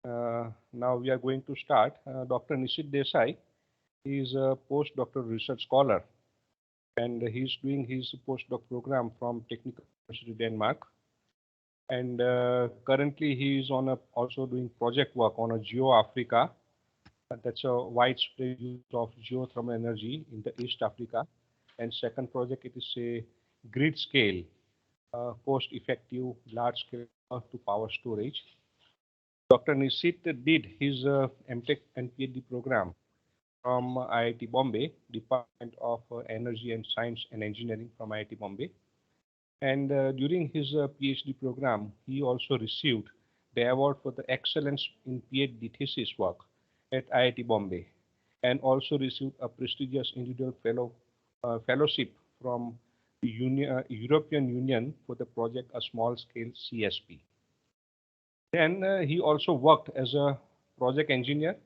Now we are going to start. Dr. Nishit Desai is a postdoctoral research scholar, and he's doing his postdoc program from Technical University Denmark. And currently he is also doing project work on a Geo Africa. That's a widespread use of geothermal energy in the East Africa. And second project, it is a grid scale, cost-effective, large-scale to power storage. Dr. Nisit did his MTech and PhD program from IIT Bombay, Department of Energy and Science and Engineering from IIT Bombay. And during his PhD program, he also received the award for the excellence in PhD thesis work at IIT Bombay, and also received a prestigious individual fellowship from the European Union for the project A Small Scale CSP. Then he also worked as a project engineer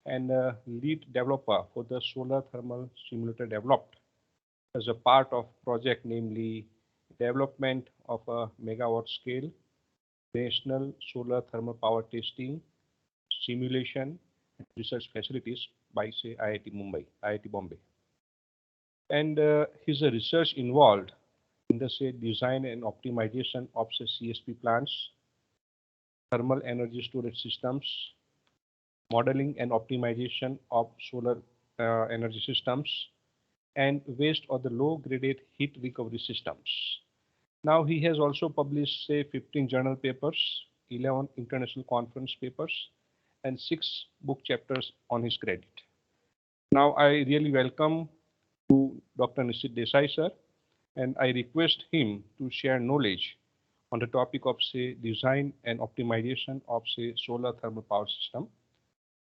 and lead developer for the solar thermal simulator developed as a part of project, namely development of a megawatt scale, national solar thermal power testing, simulation, and research facilities by say IIT Mumbai, IIT Bombay. And his research involved in the say design and optimization of say CSP plants, thermal energy storage systems, modeling and optimization of solar energy systems, and waste or the low graded heat recovery systems. Now he has also published say 15 journal papers, 11 international conference papers, and 6 book chapters on his credit. Now I really welcome to Dr. Nishit Desai sir, and I request him to share knowledge on the topic of say design and optimization of say solar thermal power system.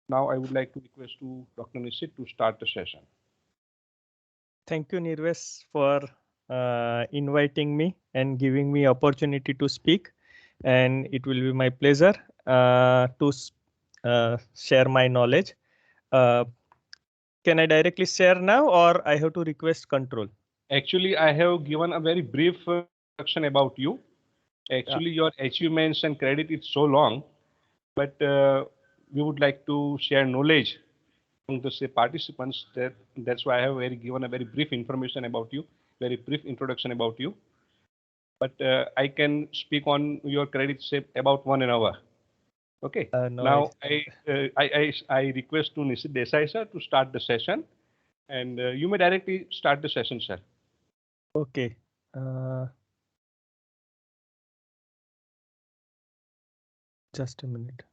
Now I would like to request to Dr. Nishit to start the session. Thank you, Nirvesh, for inviting me and giving me opportunity to speak. And it will be my pleasure to share my knowledge. Can I directly share now, or I have to request control? Actually, I have given a very brief introduction about you. Actually, your achievements and credit is so long, but we would like to share knowledge among the say participants. That's why I have given a very brief information about you, very brief introduction about you. But I can speak on your credit say about 1 hour. Okay. No, now I request to Nishit Desai sir to start the session, and you may directly start the session, sir. Okay. Just a minute.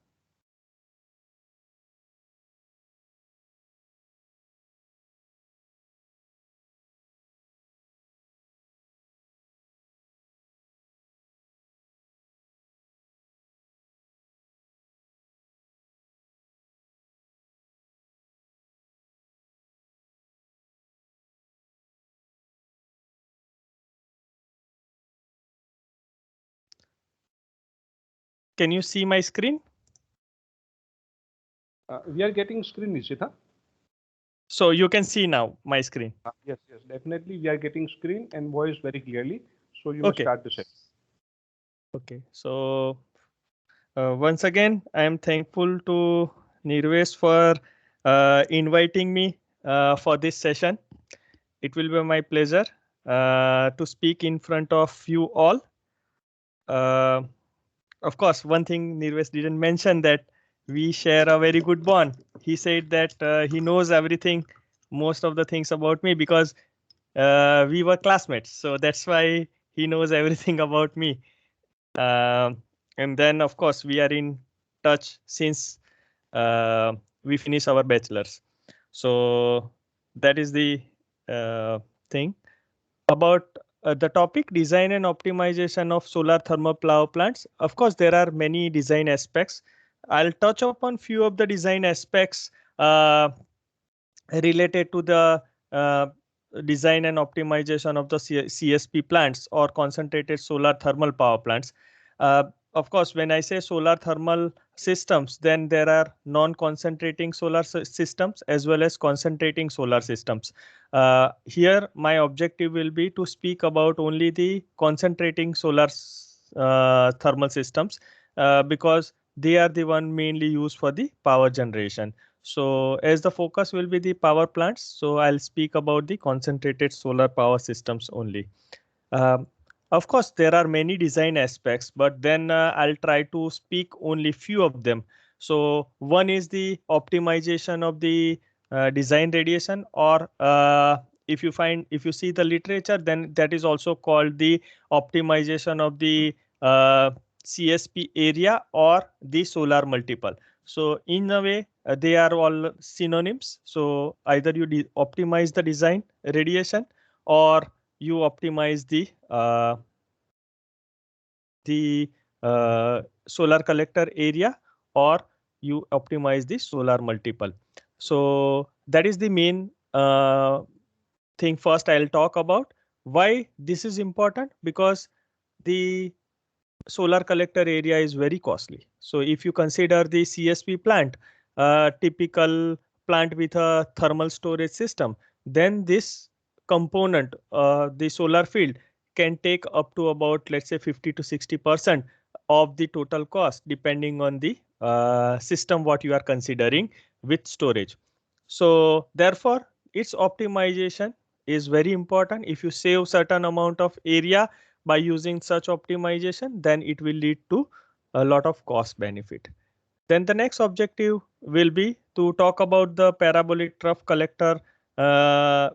Can you see my screen? We are getting screen, Nishita. So you can see now my screen. Yes, definitely. We are getting screen and voice very clearly. So you may start the session. Okay. So once again, I am thankful to Nirvesh for inviting me for this session. It will be my pleasure to speak in front of you all. Of course, one thing Nirvesh didn't mention, that we share a very good bond. He said that he knows everything, most of the things about me, because we were classmates. So that's why he knows everything about me. And then, of course, we are in touch since we finish our bachelor's. So that is the thing about the topic design and optimization of solar thermal power plants. Of course, there are many design aspects. I'll touch upon few of the design aspects related to the design and optimization of the CSP plants, or concentrated solar thermal power plants. Of course, when I say solar thermal systems, then there are non-concentrating solar systems as well as concentrating solar systems. Here, my objective will be to speak about only the concentrating solar thermal systems, because they are the one mainly used for the power generation. So as the focus will be the power plants, so I'll speak about the concentrated solar power systems only. Um, of course, there are many design aspects, but then I'll try to speak only few of them. So one is the optimization of the design radiation, or if you see the literature, then that is also called the optimization of the uh, CSP area or the solar multiple. So in a way, they are all synonyms. So either you optimize the design radiation, or you optimize the solar collector area, or you optimize the solar multiple. So that is the main thing. First, I'll talk about why this is important, because the solar collector area is very costly. So if you consider the CSP plant, typical plant with a thermal storage system, then this component, the solar field, can take up to about, let's say, 50 to 60% of the total cost, depending on the system what you are considering with storage. So therefore, its optimization is very important. If you save certain amount of area by using such optimization, then it will lead to a lot of cost benefit. Then the next objective will be to talk about the parabolic trough collector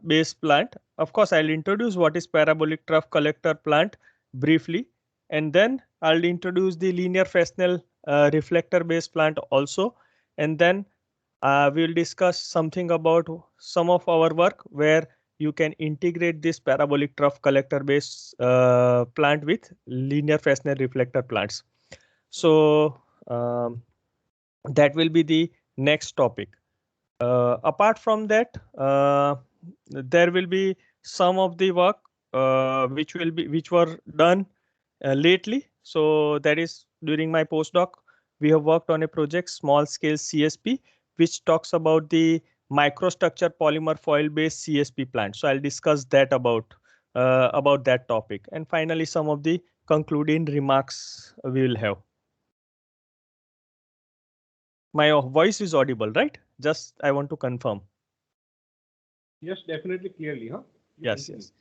base plant. Of course, I'll introduce what is parabolic trough collector plant briefly, and then I'll introduce the linear Fresnel reflector base plant also, and then we'll discuss something about some of our work where you can integrate this parabolic trough collector base plant with linear Fresnel reflector plants. So that will be the next topic. Apart from that, there will be some of the work which were done lately. So that is during my postdoc, we have worked on a project, small scale CSP, which talks about the microstructure polymer foil based CSP plant. So I'll discuss that about that topic, and finally some of the concluding remarks we will have. My voice is audible, right? Just I want to confirm. Yes, definitely, clearly, huh? Yes, yes.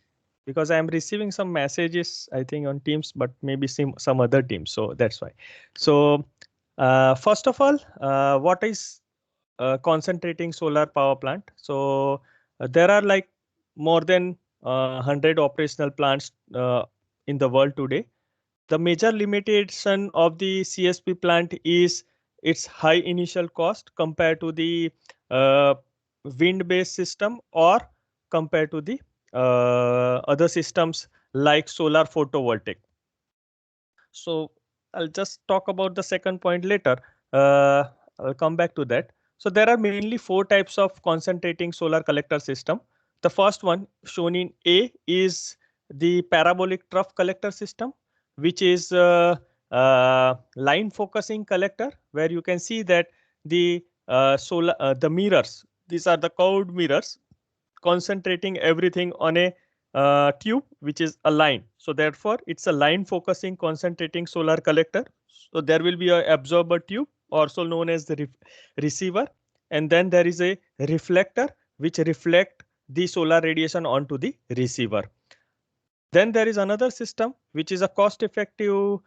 Because I am receiving some messages, I think, on Teams, but maybe some other teams. So that's why. So first of all, what is concentrating solar power plant? So there are like more than 100 operational plants in the world today. The major limitation of the CSP plant is its high initial cost compared to the wind-based system, or compared to the other systems like solar photovoltaic. So I'll just talk about the second point later. I'll come back to that. So there are mainly 4 types of concentrating solar collector system. The first one shown in A is the parabolic trough collector system, which is line focusing collector, where you can see that the the mirrors, these are the curved mirrors concentrating everything on a tube which is a line. So therefore, it's a line focusing concentrating solar collector. So there will be a absorber tube, also known as the receiver, and then there is a reflector which reflect the solar radiation onto the receiver. Then there is another system which is a cost-effective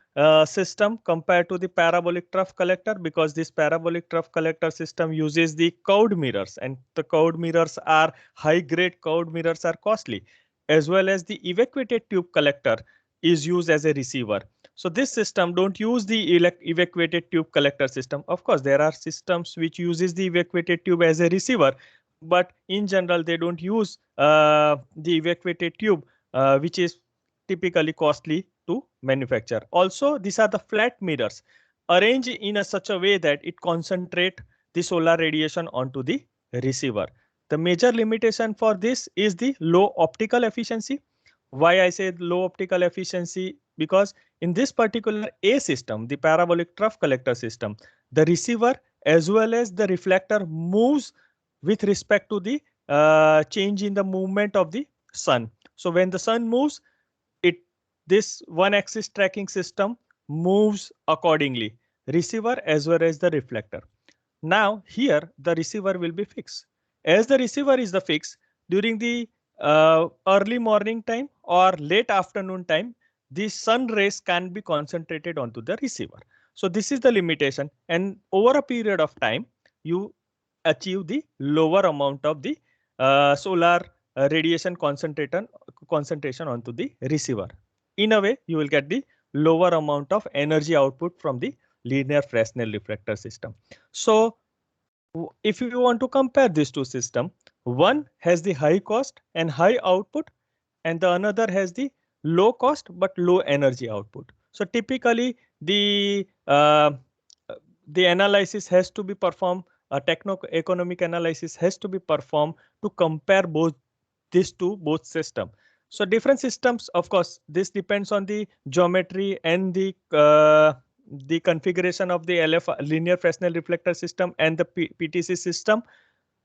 system compared to the parabolic trough collector, because this parabolic trough collector system uses the curved mirrors, and the curved mirrors are high-grade curved mirrors are costly, as well as the evacuated tube collector is used as a receiver. So this system don't use the evacuated tube collector system. Of course, there are systems which uses the evacuated tube as a receiver, but in general they don't use the evacuated tube, which is typically costly to manufacture. Also, these are the flat mirrors arranged in such a way that it concentrate the solar radiation onto the receiver. The major limitation for this is the low optical efficiency. Why I say low optical efficiency? Because in this particular A system, the parabolic trough collector system, the receiver as well as the reflector moves with respect to the change in the movement of the sun. So when the sun moves, this one axis tracking system moves accordingly. receiver as well as the reflector. Now here the receiver will be fixed. As the receiver is the fix, during the early morning time or late afternoon time, the sun rays can be concentrated onto the receiver. So this is the limitation, and over a period of time, you achieve the lower amount of the solar radiation concentration onto the receiver. In a way, you will get the lower amount of energy output from the linear Fresnel reflector system. So if you want to compare these two systems, one has the high cost and high output, and the another has the low cost but low energy output. So typically the analysis has to be performed, a techno-economic analysis has to be performed to compare both systems. So different systems, of course, this depends on the geometry and the configuration of the LF linear Fresnel reflector system and the PTC system.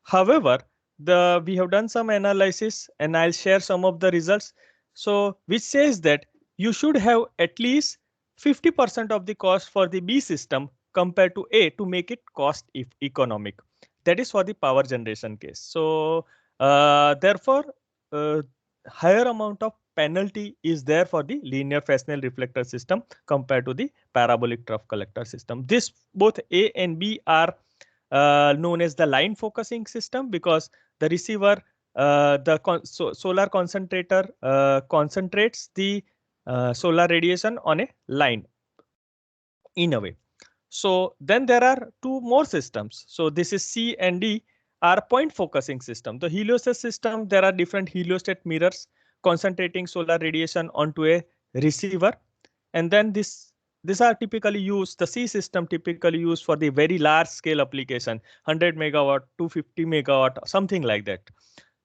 However, we have done some analysis, and I'll share some of the results. So which says that you should have at least 50% of the cost for the B system compared to A to make it cost economic. That is for the power generation case. So therefore, higher amount of penalty is there for the linear Fresnel reflector system compared to the parabolic trough collector system. This both A and B are known as the line focusing system, because the receiver, solar concentrator concentrates the solar radiation on a line in a way. So then there are two more systems. So this is C and D are point focusing system. The heliostat system, there are different heliostat mirrors concentrating solar radiation onto a receiver. And then these are typically used, the C system typically used for the very large scale application, 100 megawatt, 250 megawatt, something like that.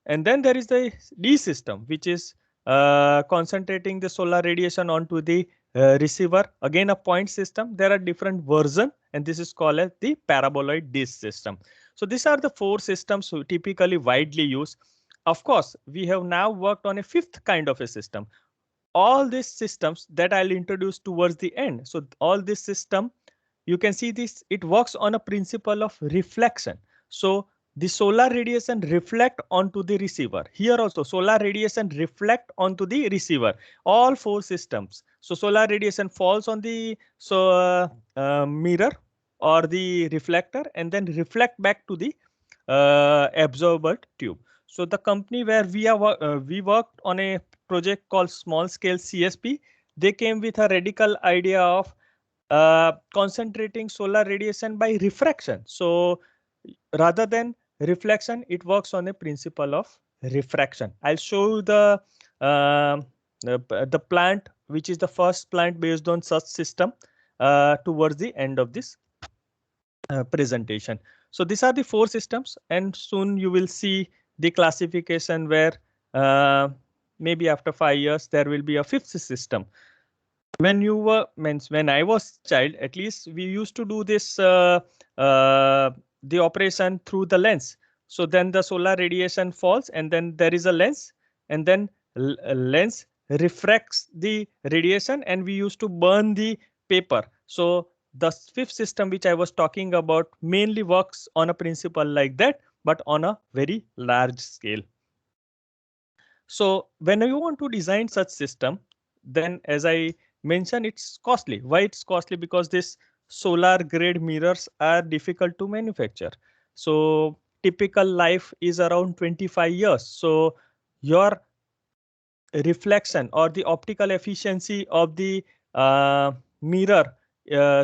And then there is the D system, which is concentrating the solar radiation onto the receiver, again a point system. There are different versions, and this is called as the paraboloid dish system. So these are the four systems typically widely used. Of course, we have now worked on a fifth kind of a system. All these systems that I'll introduce towards the end. So all this system, you can see this, it works on a principle of reflection. So the solar radiation reflect onto the receiver. Here also solar radiation reflect onto the receiver. All four systems. So solar radiation falls on the mirror or the reflector and then reflect back to the absorber tube. So the company where we worked on a project called Small Scale CSP, they came with a radical idea of concentrating solar radiation by refraction. So rather than reflection, it works on a principle of refraction. I'll show you the plant, which is the first plant based on such system towards the end of this presentation. So these are the four systems, and soon you will see the classification where maybe after 5 years there will be a fifth system. When I was child, at least we used to do this the operation through the lens. So then the solar radiation falls, and then there is a lens, and then lens refracts the radiation, and we used to burn the paper. So the fifth system which I was talking about mainly works on a principle like that, but on a very large scale. So when you want to design such system, then as I mentioned, it's costly. Why it's costly? Because this solar grade mirrors are difficult to manufacture. So typical life is around 25 years. So your reflection or the optical efficiency of the mirror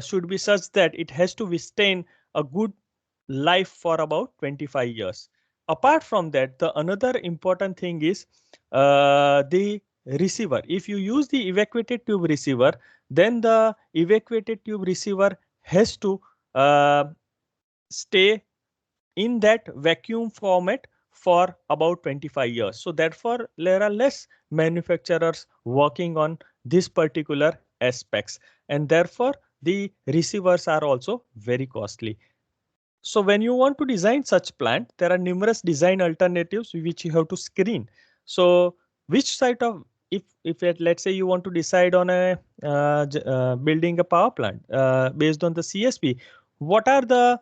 should be such that it has to withstand a good life for about 25 years. Apart from that, the another important thing is the receiver. If you use the evacuated tube receiver, then the evacuated tube receiver has to stay in that vacuum format for about 25 years. So therefore, there are less manufacturers working on this particular aspects, and therefore the receivers are also very costly. So when you want to design such plant, there are numerous design alternatives which you have to screen. So which side of, let's say you want to decide on a building a power plant based on the CSP, what are the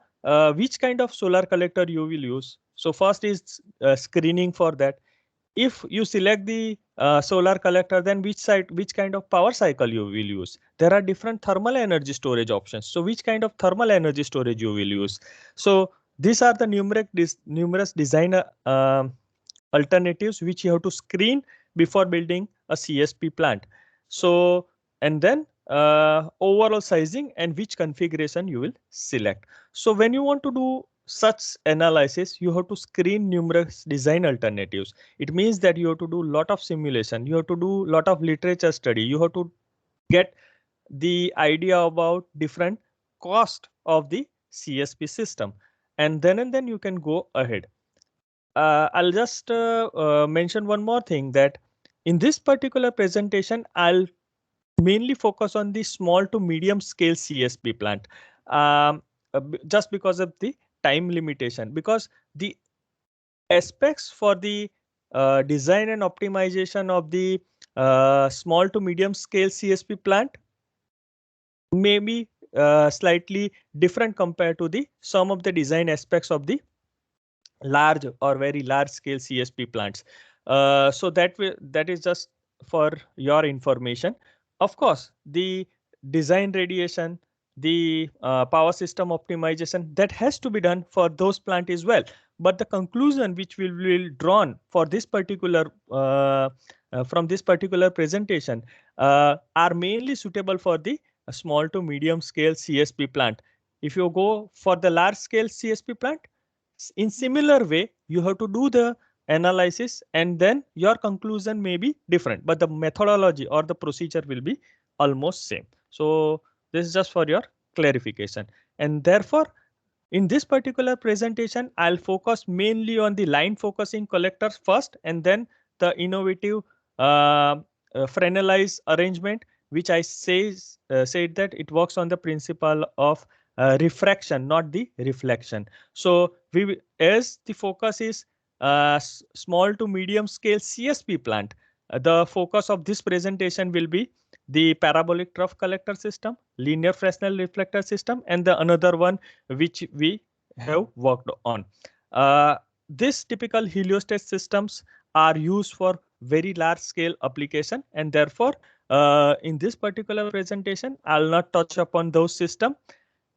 which kind of solar collector you will use? So first is screening for that. If you select the solar collector, then which kind of power cycle you will use? There are different thermal energy storage options. So which kind of thermal energy storage you will use? So these are the numerous design alternatives which you have to screen before building a CSP plant. So, and then overall sizing and which configuration you will select. So when you want to do such analysis, you have to screen numerous design alternatives. It means that you have to do a lot of simulation. You have to do a lot of literature study. You have to get the idea about different cost of the CSP system. And then you can go ahead. I'll just mention one more thing, that in this particular presentation, I'll mainly focus on the small to medium scale CSP plant, just because of the time limitation, because the aspects for the design and optimization of the small to medium scale CSP plant may be slightly different compared to the some of the design aspects of the large or very large scale CSP plants. So that is just for your information. Of course, the design radiation, the power system optimization, that has to be done for those plants as well. But the conclusion which we will drawn for this particular from this particular presentation are mainly suitable for the small to medium scale CSP plant. If you go for the large scale CSP plant, in similar way, you have to do the analysis and then your conclusion may be different, but the methodology or the procedure will be almost same. So this is just for your clarification. And therefore, in this particular presentation, I'll focus mainly on the line focusing collectors first, and then the innovative Fresnelized arrangement, which I said that it works on the principle of refraction, not the reflection. So as the focus is small to medium scale CSP plant, the focus of this presentation will be the parabolic trough collector system, linear Fresnel reflector system, and the another one which we have worked on. This typical heliostat systems are used for very large scale application, and therefore in this particular presentation, I'll not touch upon those systems.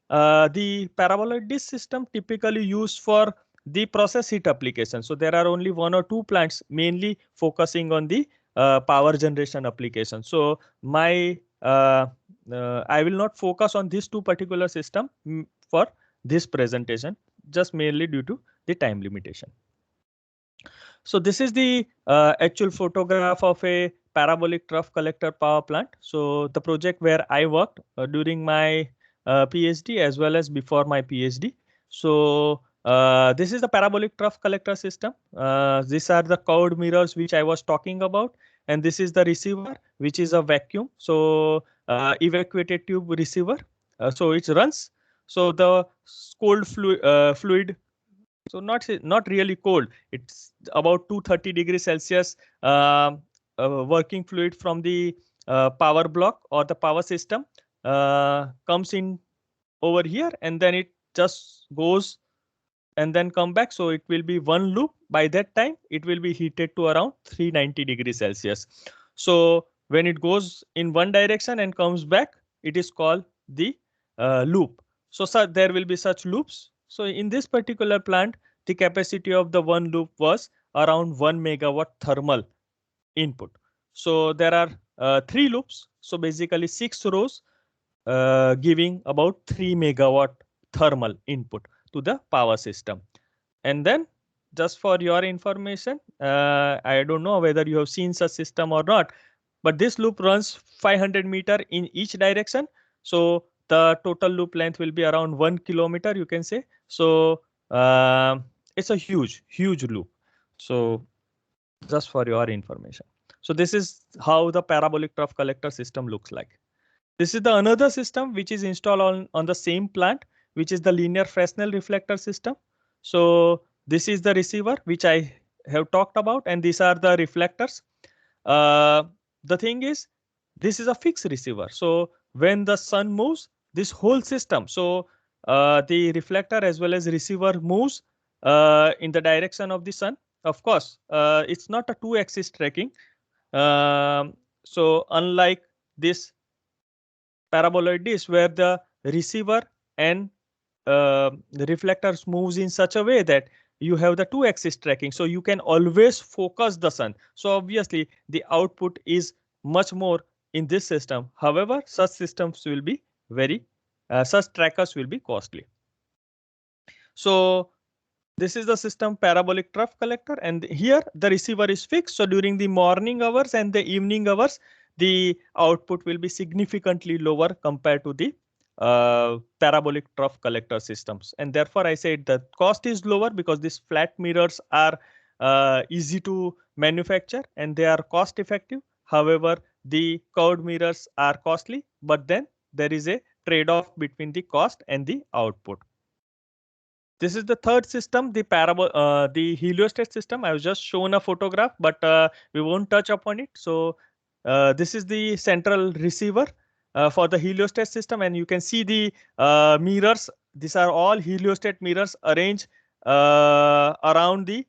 The paraboloid disk system typically used for the process heat application. So there are only 1 or 2 plants mainly focusing on the power generation application. So I will not focus on these 2 particular system for this presentation, just mainly due to the time limitation. So this is the actual photograph of a parabolic trough collector power plant. So the project where I worked during my PhD as well as before my PhD. So this is the parabolic trough collector system. These are the curved mirrors which I was talking about. And this is the receiver, which is a vacuum. So evacuated tube receiver. So it runs. So the cold fluid, so not really cold. It's about 230 degrees Celsius working fluid from the power block or the power system comes in over here, and then it just goes and then come back. So it will be one loop. By that time, it will be heated to around 390 degrees Celsius. So when it goes in one direction and comes back, it is called the loop. So there will be such loops. So in this particular plant, the capacity of the one loop was around 1 megawatt thermal input. So there are 3 loops. So basically 6 rows giving about 3 megawatt thermal input to the power system. And then just for your information, I don't know whether you have seen such system or not, but this loop runs 500 meter in each direction. So the total loop length will be around 1 kilometer, you can say. So it's a huge loop. So just for your information. So this is how the parabolic trough collector system looks like. This is the another system which is installed on the same plant, which is the linear Fresnel reflector system. So this is the receiver which I have talked about, and these are the reflectors. the thing is, this is a fixed receiver. So when the sun moves, this whole system, so the reflector as well as receiver moves in the direction of the sun. Of course, it's not a two-axis tracking. So unlike this paraboloid dish where the receiver and the reflectors moves in such a way that you have the two-axis tracking, so you can always focus the sun. So obviously the output is much more in this system. However, such systems will be such trackers will be costly. So this is the system parabolic trough collector, and here the receiver is fixed. So during the morning hours and the evening hours, the output will be significantly lower compared to the parabolic trough collector systems. And therefore, I said the cost is lower because these flat mirrors are easy to manufacture and they are cost effective. However, the curved mirrors are costly, but then there is a trade-off between the cost and the output. This is the third system, the heliostat system. I was just shown a photograph, but we won't touch upon it. So this is the central receiver for the heliostat system, and you can see the mirrors. These are all heliostat mirrors arranged around the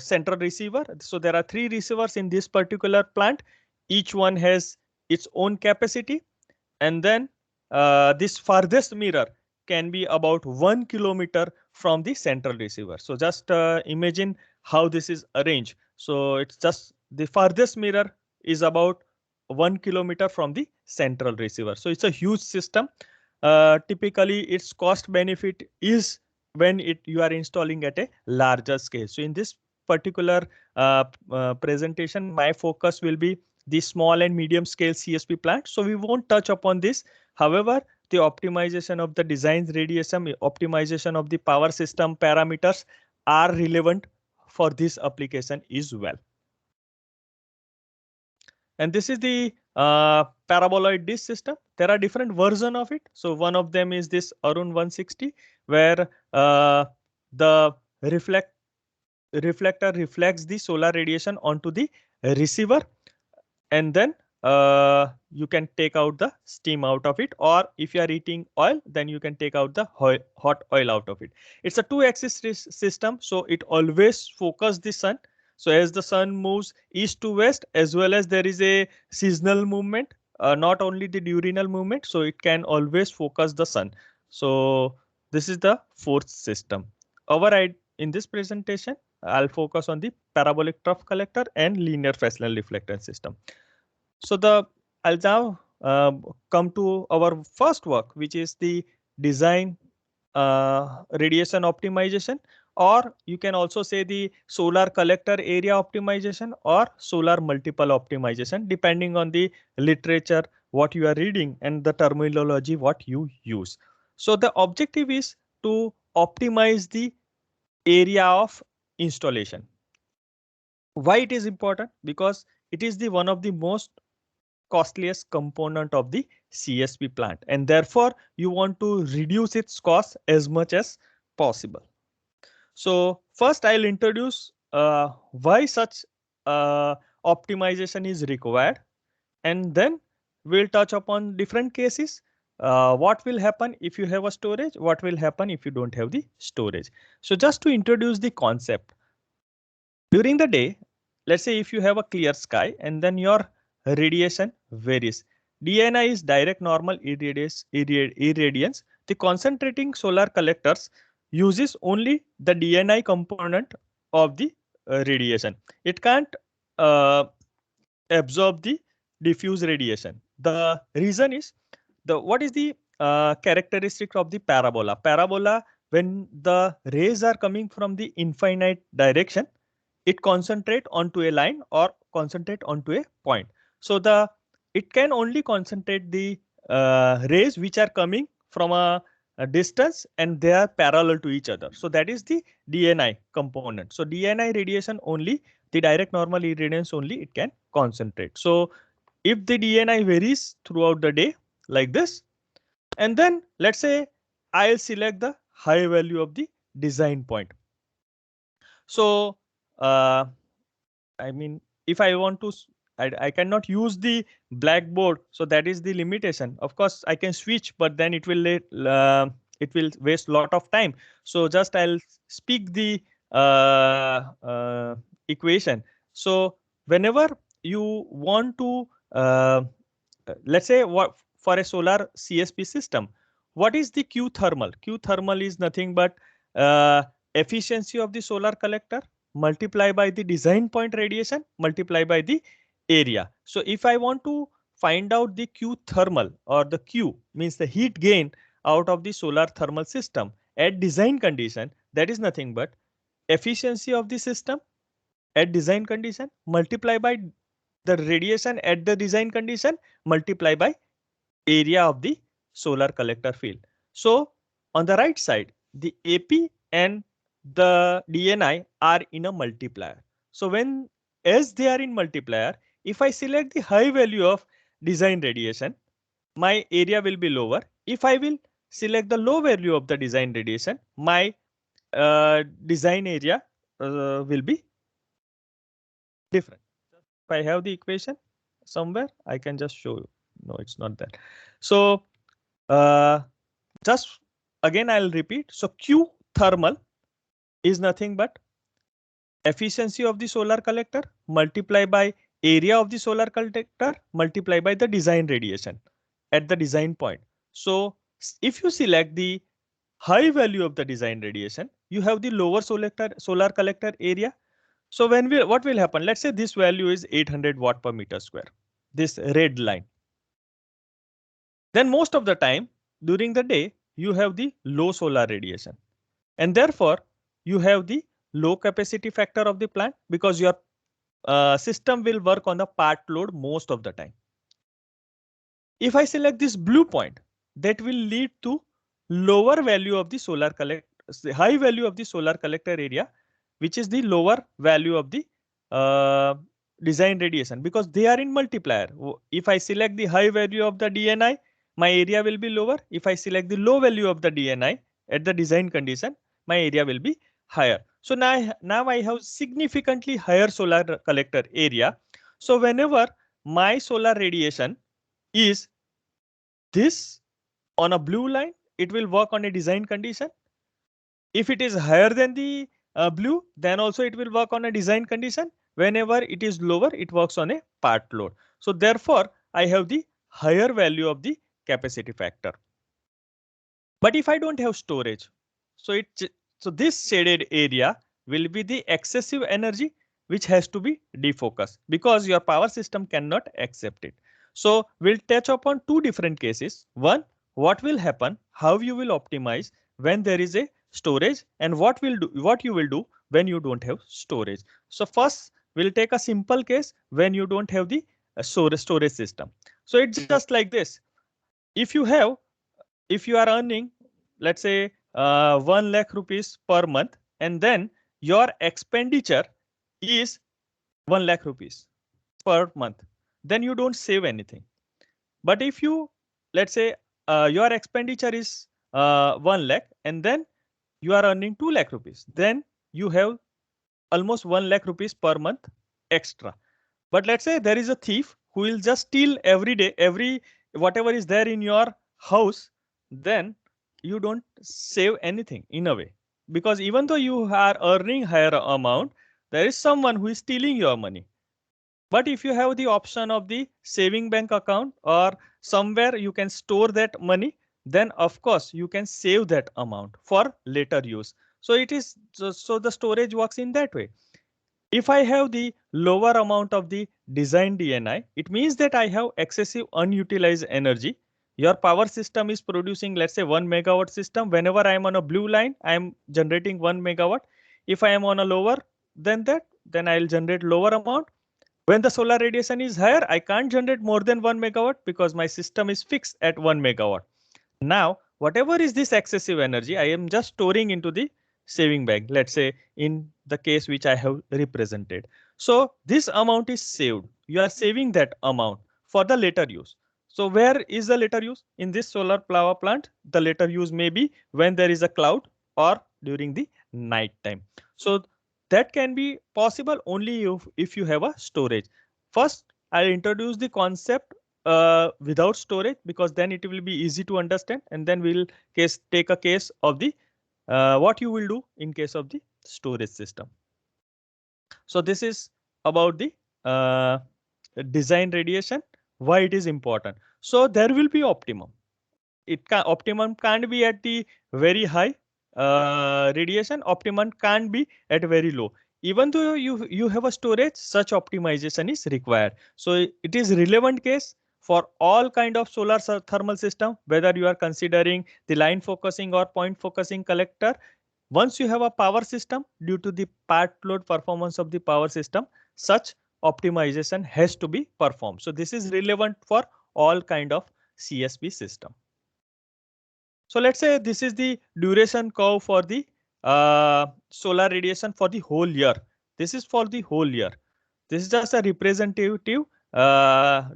central receiver. So there are 3 receivers in this particular plant. Each one has its own capacity, and then this farthest mirror can be about 1 kilometer from the central receiver. So just imagine how this is arranged. So it's just the farthest mirror is about 1 kilometer from the central receiver. So it's a huge system. Typically, its cost benefit is when you are installing at a larger scale. So in this particular presentation, my focus will be the small and medium scale CSP plant. So we won't touch upon this. However, the optimization of the design radiation, optimization of the power system parameters are relevant for this application as well. And this is the paraboloid dish system. There are different versions of it. So one of them is this Arun 160, where the reflector reflects the solar radiation onto the receiver, and then you can take out the steam out of it, or if you are eating oil, then you can take out the hot oil out of it. It's a two-axis system, so it always focuses the sun. So as the sun moves east to west, as well as there is a seasonal movement, not only the diurnal movement, so it can always focus the sun. So this is the fourth system. In this presentation, I'll focus on the parabolic trough collector and linear Fresnel reflectance system. So I'll now come to our first work, which is the design radiation optimization, or you can also say the solar collector area optimization or solar multiple optimization, depending on the literature, what you are reading and the terminology, what you use. So the objective is to optimize the area of installation. Why it is important? Because it is the one of the most costliest component of the CSP plant, and therefore you want to reduce its cost as much as possible. So first I'll introduce why such optimization is required, and then we'll touch upon different cases. What will happen if you have a storage? What will happen if you don't have the storage? So just to introduce the concept, during the day, let's say if you have a clear sky and then your radiation varies. DNI is direct normal irradiance. The concentrating solar collectors uses only the DNI component of the radiation. It can't absorb the diffuse radiation. The reason is what is the characteristic of the parabola? Parabola, when the rays are coming from the infinite direction, it concentrate onto a line or concentrate onto a point. So it can only concentrate the rays which are coming from a distance and they are parallel to each other. So that is the DNI component. So DNI radiation only, the direct normal irradiance only, it can concentrate. So if the DNI varies throughout the day like this, and then let's say I'll select the high value of the design point. So I mean, if I want to I cannot use the blackboard. So that is the limitation. Of course, I can switch, but then it will waste a lot of time. So just I'll speak the equation. So whenever you want to, let's say what for a solar CSP system, what is the Q thermal? Q thermal is nothing but efficiency of the solar collector multiply by the design point radiation multiply by the area. So if I want to find out the Q thermal, or the Q means the heat gain out of the solar thermal system at design condition, that is nothing but efficiency of the system at design condition multiply by the radiation at the design condition multiply by area of the solar collector field. So on the right side, the AP and the DNI are in a multiplier. So when as they are in multiplier, if I select the high value of design radiation, my area will be lower. If I will select the low value of the design radiation, my design area will be different. If I have the equation somewhere, I can just show you. No, it's not that. So just again, I'll repeat. So Q thermal is nothing but efficiency of the solar collector multiply by area of the solar collector multiply by the design radiation at the design point. So if you select the high value of the design radiation, you have the lower solar collector area. So what will happen? Let's say this value is 800 watt per meter square, this red line. Then most of the time during the day, you have the low solar radiation, and therefore you have the low capacity factor of the plant because your system will work on the part load most of the time. If I select this blue point, that will lead to lower value of the solar collector, high value of the solar collector area, which is the lower value of the design radiation, because they are in multiplier. If I select the high value of the DNI, my area will be lower. If I select the low value of the DNI at the design condition, my area will be higher. So now I have significantly higher solar collector area. So whenever my solar radiation is this on a blue line, it will work on a design condition. If it is higher than the blue, then also it will work on a design condition. Whenever it is lower, it works on a part load. So therefore, I have the higher value of the capacity factor. But if I don't have storage, so this shaded area will be the excessive energy which has to be defocused because your power system cannot accept it. So we'll touch upon two different cases. One, what will happen, how you will optimize when there is a storage, and what you will do when you don't have storage. So first, we'll take a simple case when you don't have the storage system. So it's just like this. If you are earning, let's say 1 lakh rupees per month, and then your expenditure is 1 lakh rupees per month, then you don't save anything. But if you, let's say your expenditure is 1 lakh and then you are earning 2 lakh rupees, then you have almost 1 lakh rupees per month extra. But let's say there is a thief who will just steal every day, whatever is there in your house, then you don't save anything in a way, because even though you are earning higher amount, there is someone who is stealing your money. But if you have the option of the saving bank account or somewhere you can store that money, then of course you can save that amount for later use. So so the storage works in that way. If I have the lower amount of the design DNI, it means that I have excessive unutilized energy. Your power system is producing, let's say 1 megawatt system. Whenever I am on a blue line, I am generating 1 megawatt. If I am on a lower than that, then I'll generate lower amount. When the solar radiation is higher, I can't generate more than 1 megawatt because my system is fixed at 1 megawatt. Now, whatever is this excessive energy, I am just storing into the saving bank, let's say in the case which I have represented. So this amount is saved. You are saving that amount for the later use. So where is the later use? In this solar power plant, the later use may be when there is a cloud or during the night time. So that can be possible only if you have a storage. First, I'll introduce the concept without storage, because then it will be easy to understand, and then we'll take a case of the what you will do in case of the storage system. So this is about the design radiation, why it is important. So there will be optimum. Optimum can't be at the very high radiation. Optimum can't be at very low. Even though you have a storage, such optimization is required. So it is relevant case for all kind of solar thermal system, whether you are considering the line focusing or point focusing collector. Once you have a power system, due to the part load performance of the power system, such optimization has to be performed. So this is relevant for all kind of CSP system. So let's say this is the duration curve for the solar radiation for the whole year. This is for the whole year. This is just a representative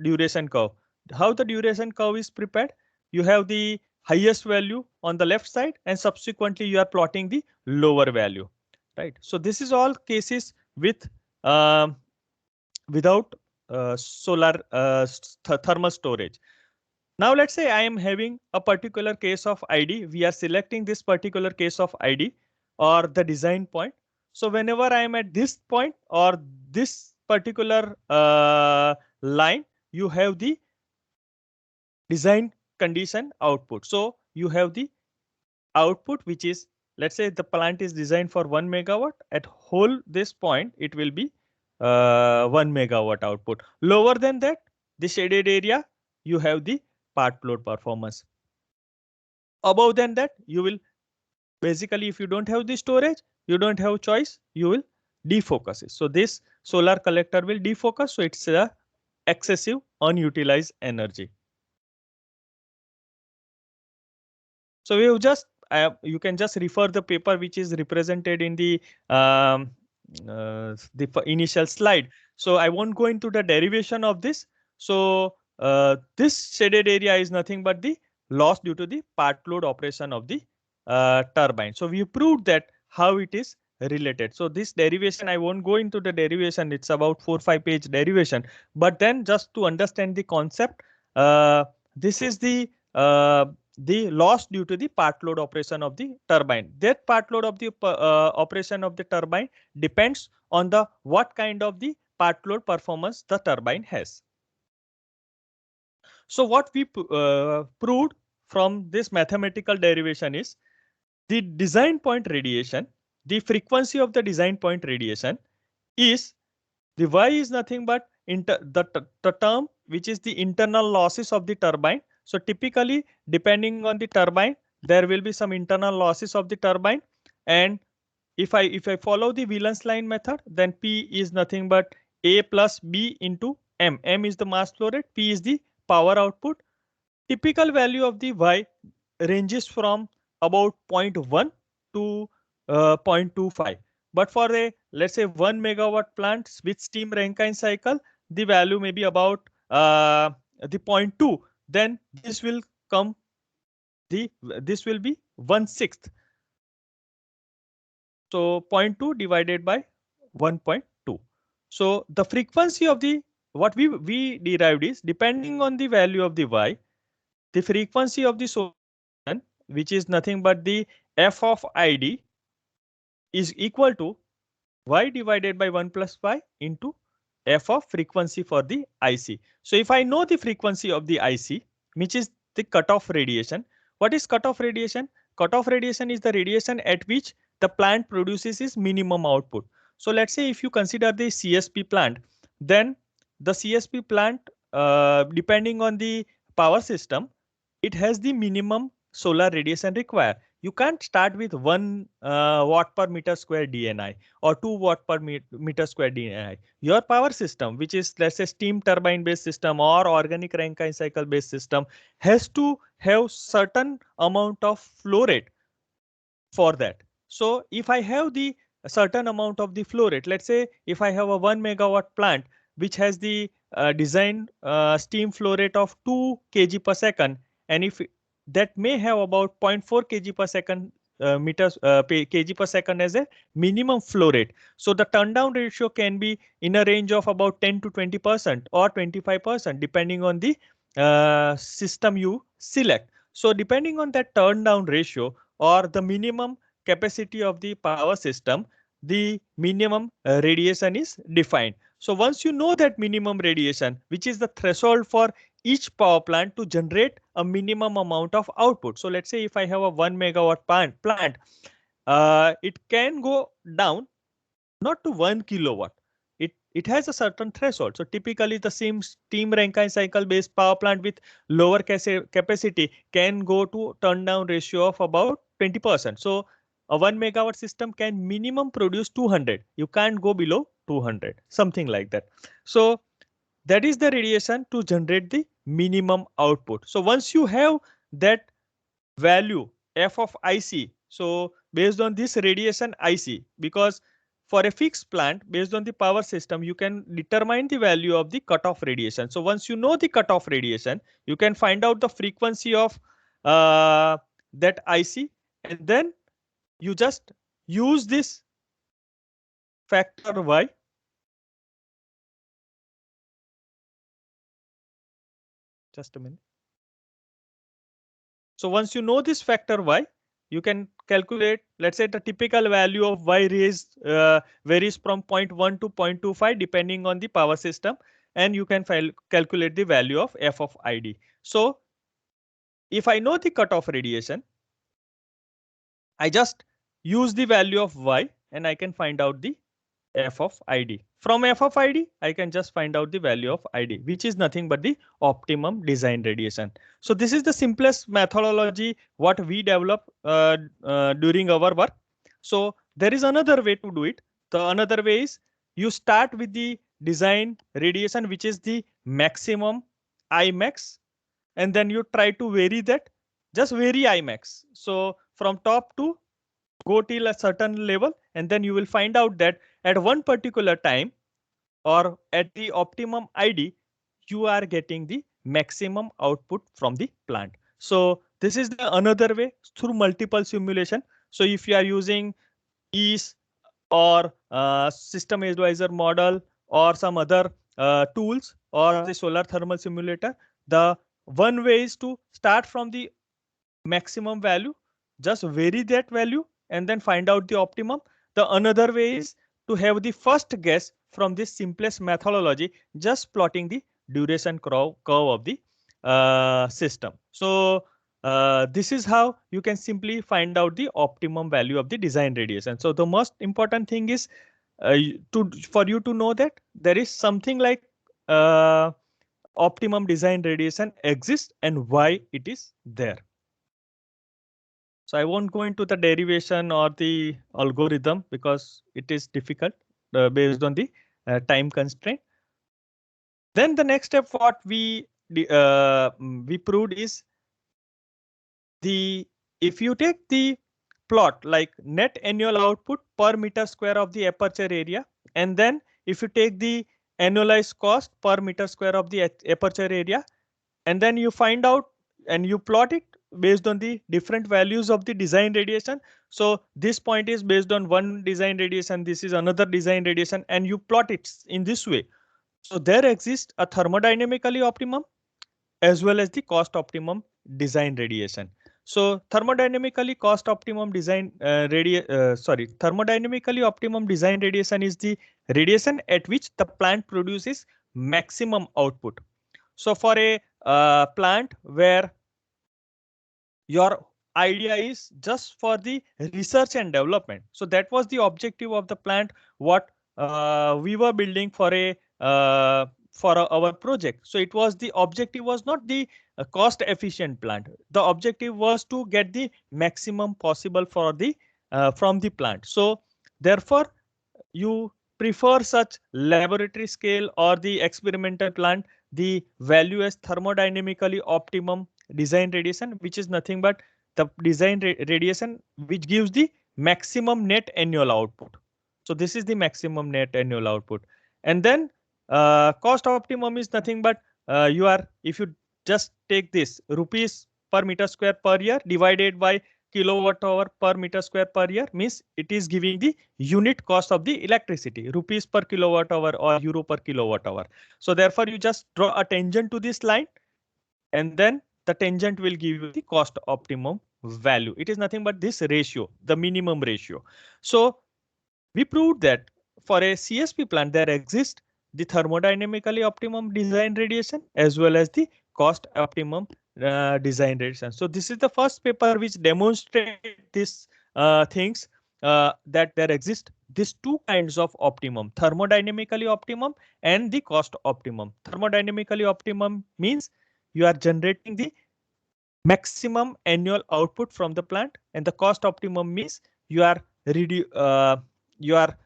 duration curve. How the duration curve is prepared? You have the highest value on the left side, and subsequently you are plotting the lower value, right? So this is all cases with without solar thermal storage. Now let's say I am having a particular case of ID. We are selecting this particular case of ID or the design point. So whenever I am at this point or this particular line, you have the design condition output. So you have the output, which is, let's say the plant is designed for 1 megawatt. At whole this point, it will be 1 megawatt output. Lower than that, the shaded area, you have the part load performance. Above than that, you will basically, if you don't have the storage, you don't have choice, you will defocus it. So this solar collector will defocus. So it's a excessive unutilized energy. So we have just you can just refer the paper which is represented in the initial slide. So I won't go into the derivation of this. So this shaded area is nothing but the loss due to the part load operation of the turbine. So we proved that how it is related. So this derivation, I won't go into the derivation. It's about 4-5 page derivation. But then just to understand the concept, this is the loss due to the part load operation of the turbine. That part load of the operation of the turbine depends on the what kind of the part load performance the turbine has. So what we proved from this mathematical derivation is the design point radiation, the frequency of the design point radiation is the Y is nothing but the term which is the internal losses of the turbine. So typically, depending on the turbine, there will be some internal losses of the turbine. And if I follow the Wheelen's line method, then P is nothing but A plus B into M. M is the mass flow rate, P is the power output. Typical value of the Y ranges from about 0.1 to 0.25. But for a, let's say 1 megawatt plant with steam Rankine cycle, the value may be about the 0.2. Then this will come, this will be 1/6. So 0.2 divided by 1.2. So the frequency of the, what we derived is, depending on the value of the Y, the frequency of the solar, which is nothing but the f of ID, is equal to Y divided by 1 plus Y into f of frequency for the IC. So if I know the frequency of the IC, which is the cutoff radiation, what is cutoff radiation? Cutoff radiation is the radiation at which the plant produces its minimum output. So let's say if you consider the CSP plant, then the CSP plant, depending on the power system, it has the minimum solar radiation required. You can't start with 1 watt per meter square DNI or 2 watt per meter square DNI. Your power system, which is, let's say, steam turbine based system or organic Rankine cycle based system, has to have certain amount of flow rate for that. So if I have the certain amount of the flow rate, let's say if I have a 1 megawatt plant which has the design steam flow rate of 2 kg per second, and if that may have about 0.4 kg per second kg per second as a minimum flow rate. So the turn down ratio can be in a range of about 10 to 20% or 25% depending on the system you select. So depending on that turn down ratio or the minimum capacity of the power system, the minimum radiation is defined. So once you know that minimum radiation, which is the threshold for each power plant to generate a minimum amount of output. So let's say if I have a 1 megawatt plant, it can go down not to 1 kilowatt. It has a certain threshold. So typically the same steam Rankine cycle based power plant with lower capacity can go to turn down ratio of about 20%. So a 1 megawatt system can minimum produce 200. You can't go below 200, something like that. So that is the radiation to generate the minimum output. So once you have that value f of IC, so based on this radiation IC, because for a fixed plant based on the power system, you can determine the value of the cutoff radiation. So once you know the cutoff radiation, you can find out the frequency of that IC, and then you just use this factor Y. Just a minute. So once you know this factor Y, you can calculate, let's say the typical value of Y varies from 0.1 to 0.25 depending on the power system, and you can calculate the value of f of ID. So if I know the cutoff radiation, I just use the value of Y and I can find out the f of ID. From f of ID, I can just find out the value of ID, which is nothing but the optimum design radiation. So this is the simplest methodology what we develop during our work. So there is another way to do it. The another way is you start with the design radiation, which is the maximum Imax, and then you try to vary that. Just vary Imax. So from top to go till a certain level, and then you will find out that at one particular time or at the optimum ID, you are getting the maximum output from the plant. So this is the another way through multiple simulation. So if you are using EASE or system advisor model or some other tools or the solar thermal simulator, the one way is to start from the maximum value, just vary that value and then find out the optimum. The another way is to have the first guess from this simplest methodology, just plotting the duration curve of the system. So this is how you can simply find out the optimum value of the design radiation. So the most important thing is for you to know that there is something like optimum design radiation exists and why it is there. So I won't go into the derivation or the algorithm because it is difficult based on the time constraint. Then the next step what we proved is if you take the plot like net annual output per meter square of the aperture area, and then if you take the annualized cost per meter square of the aperture area, and then you find out and you plot it based on the different values of the design radiation. So this point is based on one design radiation, this is another design radiation, and you plot it in this way. So there exists a thermodynamically optimum as well as the cost optimum design radiation. So thermodynamically cost optimum design thermodynamically optimum design radiation is the radiation at which the plant produces maximum output. So for a plant where your idea is just for the research and development, so that was the objective of the plant what we were building for our project. So it was the objective was not the cost efficient plant. The objective was to get the maximum possible for the from the plant. So therefore you prefer such laboratory scale or the experimental plant, the value as thermodynamically optimum design radiation, which is nothing but the design radiation which gives the maximum net annual output. So this is the maximum net annual output. And then cost optimum is nothing but if you just take this rupees per meter square per year divided by kilowatt hour per meter square per year means it is giving the unit cost of the electricity, rupees per kilowatt hour or euro per kilowatt hour. So therefore you just draw a tangent to this line and then the tangent will give you the cost optimum value. It is nothing but this ratio, the minimum ratio. So we proved that for a CSP plant, there exists the thermodynamically optimum design radiation as well as the cost optimum design radiation. So this is the first paper which demonstrates these things that there exist these two kinds of optimum, thermodynamically optimum and the cost optimum. Thermodynamically optimum means you are generating the maximum annual output from the plant, and the cost optimum means you are you are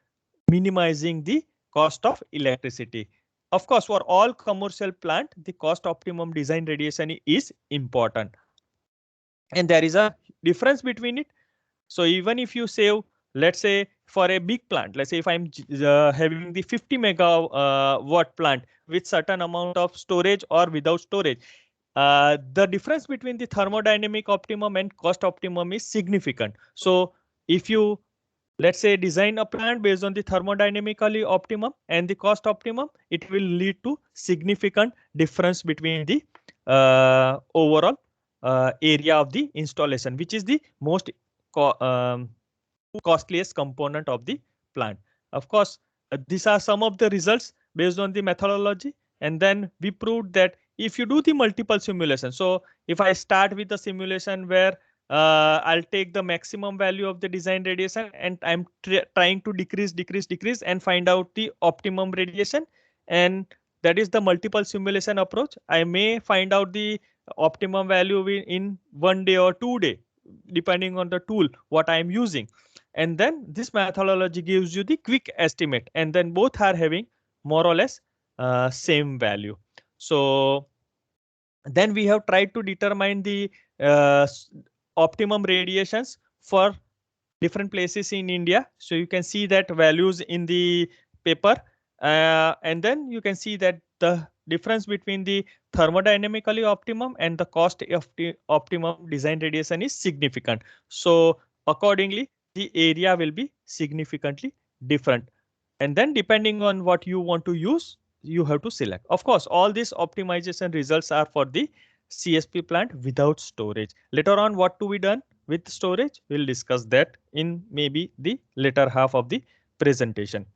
minimizing the cost of electricity. Of course, for all commercial plant, the cost optimum design radiation is important. And there is a difference between it. So even if you save, let's say for a big plant, let's say if I'm having the 50 megawatt plant with certain amount of storage or without storage, the difference between the thermodynamic optimum and cost optimum is significant. So if you, let's say, design a plant based on the thermodynamically optimum and the cost optimum, it will lead to significant difference between the overall area of the installation, which is the most costliest component of the plant. Of course, these are some of the results based on the methodology. And then we proved that if you do the multiple simulation, so if I start with the simulation where I'll take the maximum value of the design radiation and I'm trying to decrease and find out the optimum radiation. And that is the multiple simulation approach. I may find out the optimum value in 1 day or 2 days, depending on the tool what I am using. And then this methodology gives you the quick estimate, and then both are having more or less same value. So then we have tried to determine the optimum radiations for different places in India. So you can see that values in the paper, and then you can see that the difference between the thermodynamically optimum and the cost of the optimum design radiation is significant. So accordingly, the area will be significantly different. And then depending on what you want to use, you have to select. Of course, all these optimization results are for the CSP plant without storage. Later on, what to be done with storage, we'll discuss that in maybe the later half of the presentation.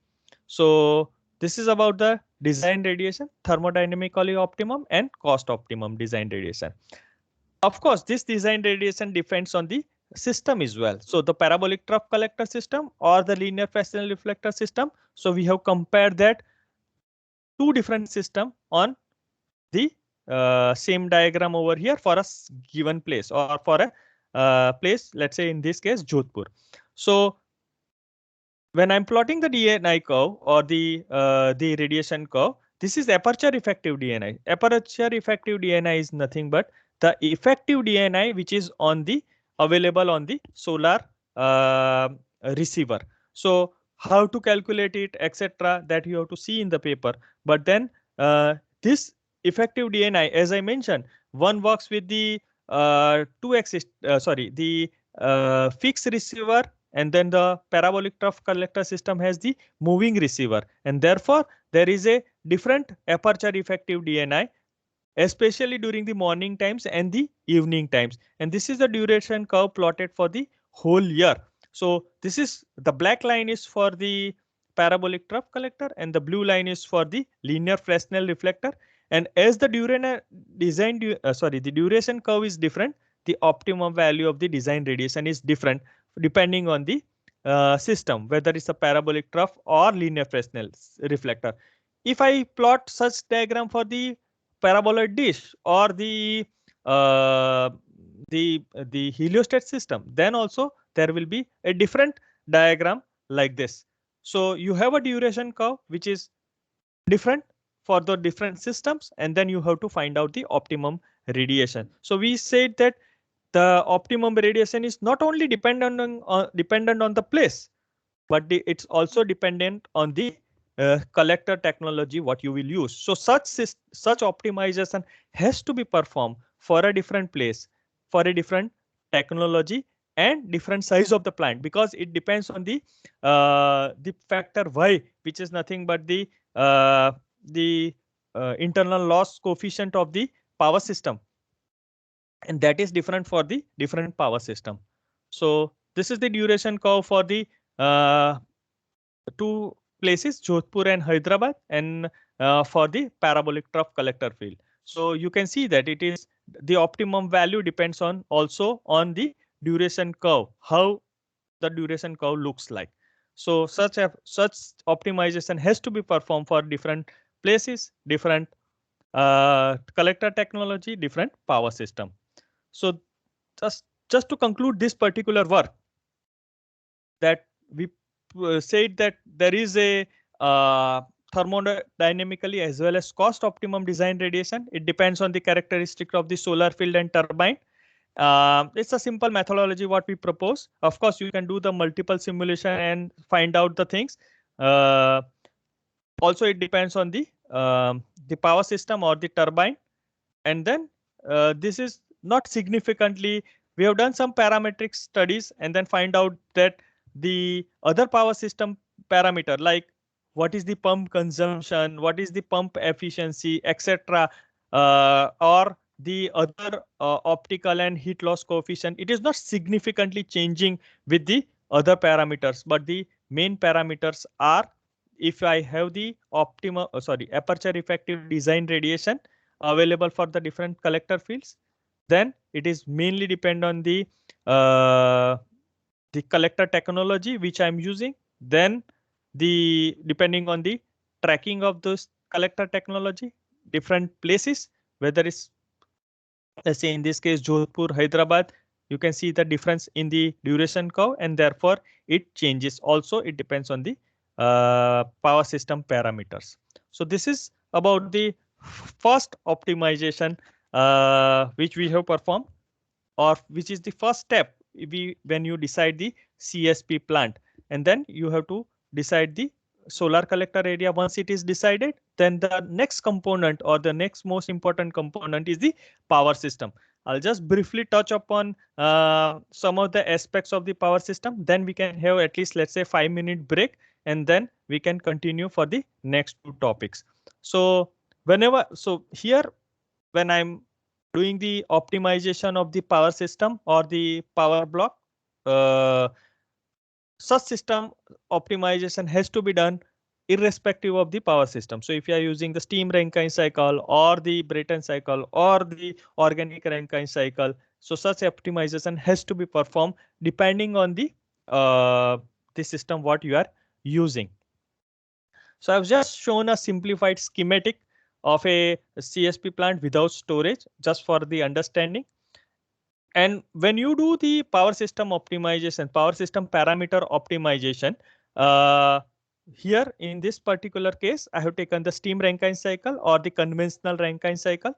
So this is about the design radiation, thermodynamically optimum and cost optimum design radiation. Of course, this design radiation depends on the system as well. So the parabolic trough collector system or the linear Fresnel reflector system. So we have compared that two different system on the same diagram over here for a given place or for a place, let's say in this case, Jodhpur. So when I'm plotting the DNI curve or the radiation curve, this is aperture effective DNI. Aperture effective DNI is nothing but the effective DNI which is on the available on the solar receiver. So how to calculate it, etc., that you have to see in the paper. But then this effective DNI, as I mentioned, one works with the fixed receiver, and then the parabolic trough collector system has the moving receiver, and therefore there is a different aperture effective DNI, especially during the morning times and the evening times. And this is the duration curve plotted for the whole year. So this is the black line is for the parabolic trough collector and the blue line is for the linear Fresnel reflector. And as the duration curve is different, the optimum value of the design radiation is different depending on the system, whether it's a parabolic trough or linear Fresnel reflector. If I plot such diagram for the paraboloid dish or the heliostat system, then also there will be a different diagram like this. So you have a duration curve which is different for the different systems, and then you have to find out the optimum radiation. So we said that the optimum radiation is not only dependent on the place, but it's also dependent on the collector technology what you will use. So such optimization has to be performed for a different place, for a different technology, and different size of the plant, because it depends on the factor y, which is nothing but the internal loss coefficient of the power system, and that is different for the different power system. So this is the duration curve for the two places, Jodhpur and Hyderabad, and for the parabolic trough collector field. So you can see that it is the optimum value depends on also on the duration curve, how the duration curve looks like. So such optimization has to be performed for different places, different collector technology, different power system. So just to conclude this particular work, that we said that there is a thermodynamically as well as cost optimum design radiation. It depends on the characteristic of the solar field and turbine. It's a simple methodology what we propose. Of course, you can do the multiple simulation and find out the things. Also, it depends on the power system or the turbine. And then this is not significantly, we have done some parametric studies and then find out that the other power system parameter, like what is the pump consumption, what is the pump efficiency, etc., or the other optical and heat loss coefficient, it is not significantly changing with the other parameters, but the main parameters are, if I have the aperture effective design radiation available for the different collector fields, then it is mainly depend on the collector technology which I'm using. Then depending on the tracking of those collector technology, different places, whether it's, let's say in this case Jodhpur, Hyderabad, you can see the difference in the duration curve, and therefore it changes. Also, it depends on the power system parameters. So this is about the first optimization which we have performed, or which is the first step when you decide the CSP plant. And then you have to decide the solar collector area. Once it is decided, then the next component or the next most important component is the power system. I'll just briefly touch upon some of the aspects of the power system. Then we can have at least, let's say, 5-minute break, and then we can continue for the next two topics. So here, when I'm doing the optimization of the power system or the power block, such system optimization has to be done irrespective of the power system. So if you are using the steam Rankine cycle or the Brayton cycle or the organic Rankine cycle, so such optimization has to be performed depending on the system what you are using. So I've just shown a simplified schematic of a CSP plant without storage, just for the understanding. And when you do the power system optimization, power system parameter optimization, here in this particular case, I have taken the steam Rankine cycle or the conventional Rankine cycle.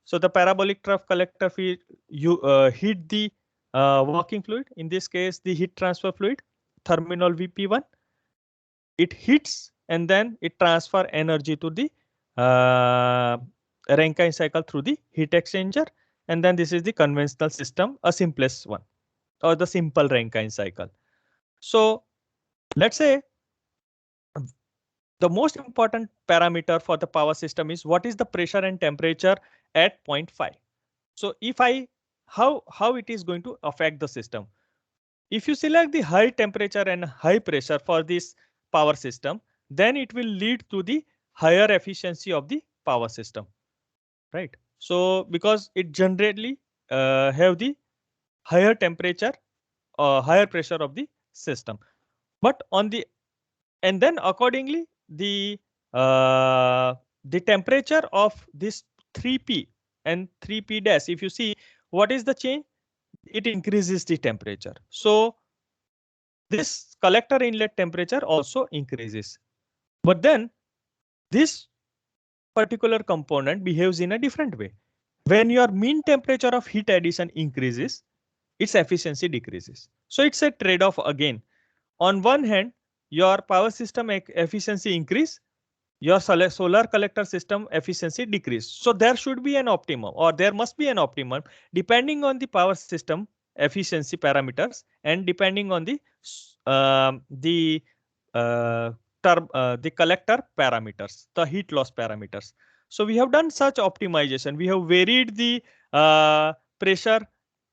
So the parabolic trough collector field, you heat the working fluid. In this case, the heat transfer fluid, terminal VP1. It heats and then it transfer energy to the Rankine cycle through the heat exchanger. And then this is the conventional system, a simplest one, or the simple Rankine cycle. So let's say the most important parameter for the power system is what is the pressure and temperature at 0.5. So if how it is going to affect the system? If you select the high temperature and high pressure for this power system, then it will lead to the higher efficiency of the power system, right? So because it generally have the higher temperature or higher pressure of the system, but and then accordingly the temperature of this 3P and 3P dash, if you see what is the change, it increases the temperature. So this collector inlet temperature also increases. But then this particular component behaves in a different way. When your mean temperature of heat addition increases, its efficiency decreases. So it's a trade-off again. On one hand, your power system efficiency increase, your solar collector system efficiency decrease. So there should be an optimum, or there must be an optimum depending on the power system efficiency parameters and depending on the collector parameters, the heat loss parameters. So we have done such optimization. We have varied the pressure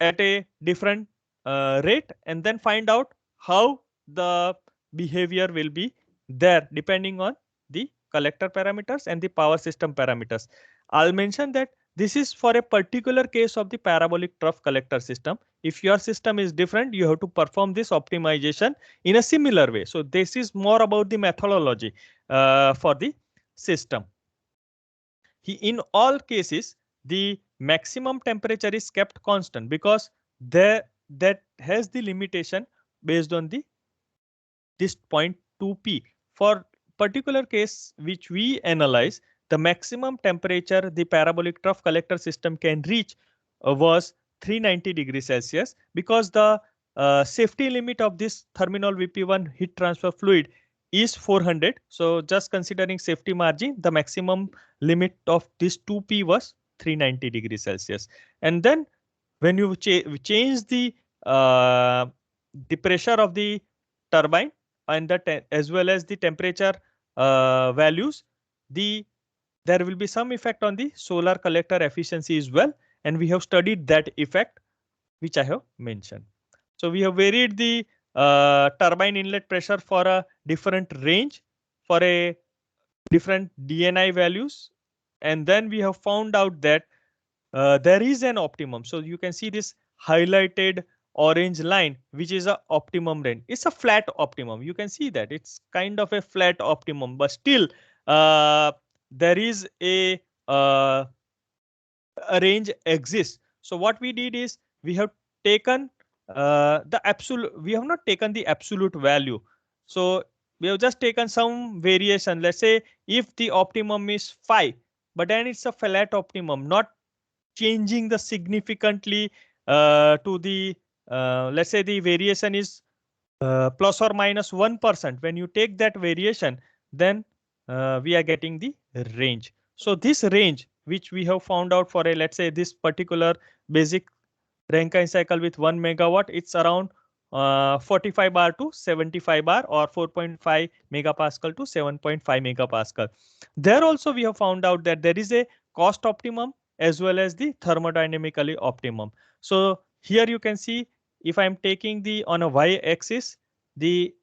at a different rate and then find out how the behavior will be there depending on the collector parameters and the power system parameters. I'll mention that this is for a particular case of the parabolic trough collector system. If your system is different, you have to perform this optimization in a similar way. So this is more about the methodology for the system. In all cases, the maximum temperature is kept constant because that has the limitation based on this point 2P. For particular case which we analyze, the maximum temperature the parabolic trough collector system can reach was 390 degrees Celsius because the safety limit of this Therminol VP1 heat transfer fluid is 400. So just considering safety margin, the maximum limit of this 2P was 390 degrees Celsius. And then when you change the pressure of the turbine and as well as the temperature values, there will be some effect on the solar collector efficiency as well. And we have studied that effect, which I have mentioned. So we have varied the turbine inlet pressure for a different range for a different DNI values. And then we have found out that there is an optimum. So you can see this highlighted orange line, which is a optimum range. It's a flat optimum. You can see that it's kind of a flat optimum, but still there is a range exists. So what we did is we have taken the absolute. We have not taken the absolute value. So we have just taken some variation. Let's say if the optimum is 5, but then it's a flat optimum, not changing the significantly to the let's say the variation is plus or minus 1%. When you take that variation, then we are getting the range. So this range, which we have found out for a, let's say this particular basic Rankine cycle with 1 megawatt, it's around 45 bar to 75 bar or 4.5 megapascal to 7.5 megapascal. There also we have found out that there is a cost optimum as well as the thermodynamically optimum. So here you can see if I'm taking the on a y-axis the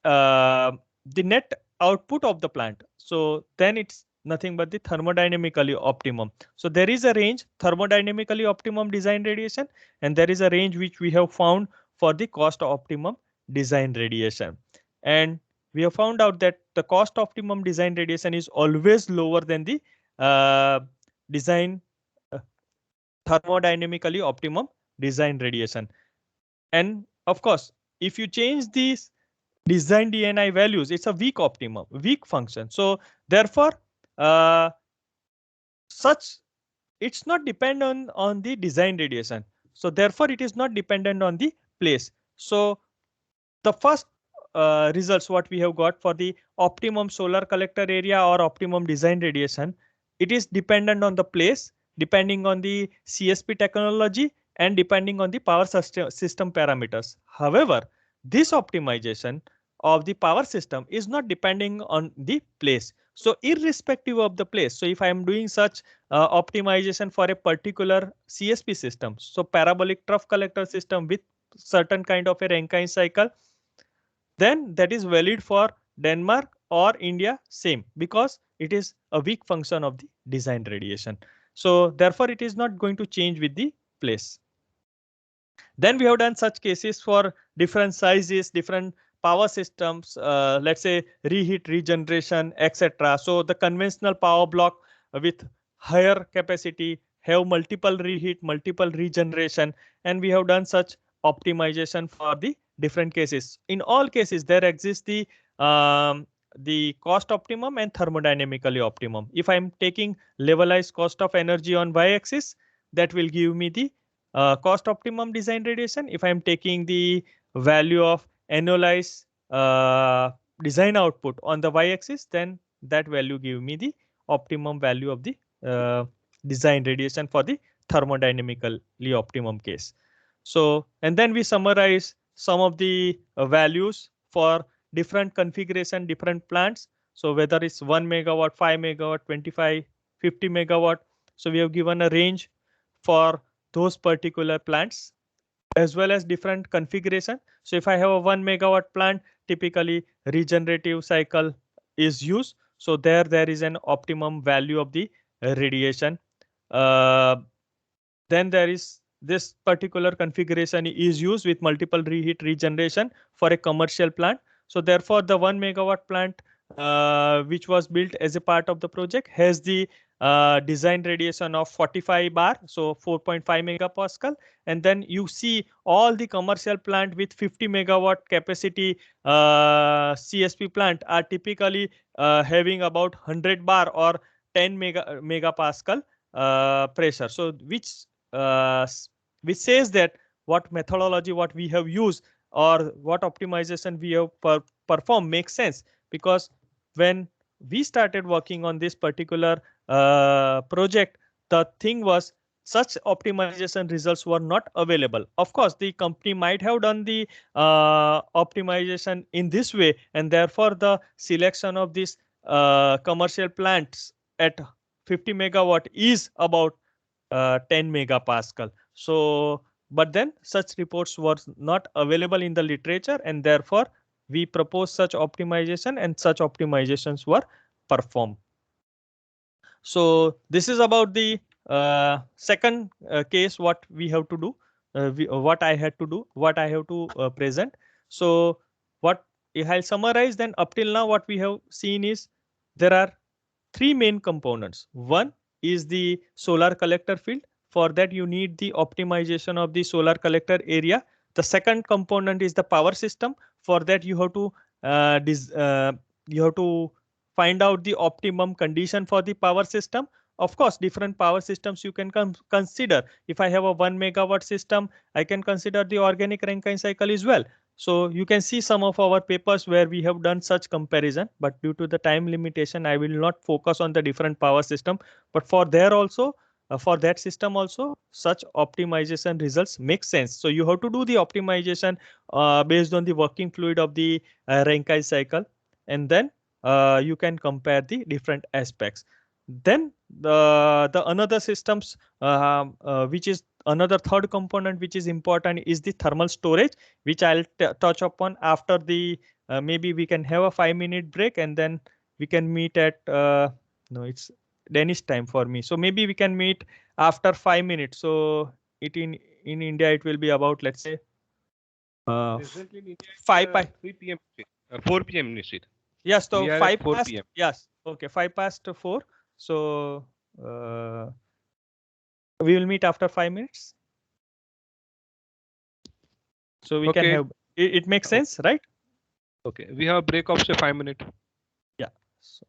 net output of the plant. So then it's nothing but the thermodynamically optimum. So there is a range thermodynamically optimum design radiation, and there is a range which we have found for the cost optimum design radiation. And we have found out that the cost optimum design radiation is always lower than the design thermodynamically optimum design radiation. And of course, if you change these design DNI values, it's a weak optimum, weak function. So therefore, it's not dependent on the design radiation. So therefore, it is not dependent on the place. So the first results what we have got for the optimum solar collector area or optimum design radiation, it is dependent on the place, depending on the CSP technology, and depending on the power system parameters. However, this optimization of the power system is not depending on the place. So irrespective of the place, so if I am doing such optimization for a particular CSP system, so parabolic trough collector system with certain kind of a Rankine cycle, then that is valid for Denmark or India same, because it is a weak function of the design radiation. So therefore, it is not going to change with the place. Then we have done such cases for different sizes, different power systems, let's say reheat, regeneration, etc. So the conventional power block with higher capacity have multiple reheat, multiple regeneration, and we have done such optimization for the different cases. In all cases, there exists the cost optimum and thermodynamically optimum. If I'm taking levelized cost of energy on y-axis, that will give me the cost optimum design radiation. If I'm taking the value of annualized design output on the y-axis, then that value give me the optimum value of the design radiation for the thermodynamically optimum case. So, and then we summarize some of the values for different configuration, different plants. So whether it's 1 megawatt, 5 megawatt, 25, 50 megawatt. So we have given a range for those particular plants as well as different configuration. So if I have a 1 megawatt plant, typically regenerative cycle is used. So there is an optimum value of the radiation. Uh, then there is this particular configuration is used with multiple reheat regeneration for a commercial plant. So therefore, the 1 megawatt plant which was built as a part of the project has the design radiation of 45 bar, so 4.5 megapascal. And then you see all the commercial plant with 50 megawatt capacity CSP plant are typically having about 100 bar or 10 megapascal pressure. So uh, which says that what methodology what we have used or what optimization we have performed makes sense, because when we started working on this particular project, the thing was such optimization results were not available. Of course, the company might have done the optimization in this way, and therefore the selection of these commercial plants at 50 megawatt is about 10 megapascal. So, but then such reports were not available in the literature, and therefore we propose such optimization, and such optimizations were performed. So this is about the second case what we have to do, what I had to do, what I have to present. So what if I summarize, then up till now what we have seen is there are three main components. One is the solar collector field. For that, you need the optimization of the solar collector area. The second component is the power system. For that, you have to uh, you have to find out the optimum condition for the power system. Of course, different power systems you can consider. If I have a 1 megawatt system, I can consider the organic Rankine cycle as well. So you can see some of our papers where we have done such comparison, but due to the time limitation, I will not focus on the different power system. But for there also, for that system also, such optimization results make sense. So you have to do the optimization based on the working fluid of the Rankine cycle, and then you can compare the different aspects. Then the another systems which is another third component which is important is the thermal storage, which I'll touch upon after the maybe we can have a 5-minute break, and then we can meet at no, it's Danish time for me. So maybe we can meet after 5 minutes. So it in India it will be about, let's say Presently in India, it's, 5 by 3 p.m. 4 p.m. Nishit. yes, so We are 5 at 4 past p.m. yes, okay, 5 past 4. So uh, we will meet after 5 minutes. So we can Okay. have it makes sense, right? Okay. We have a break of say 5 minutes. Yeah. So.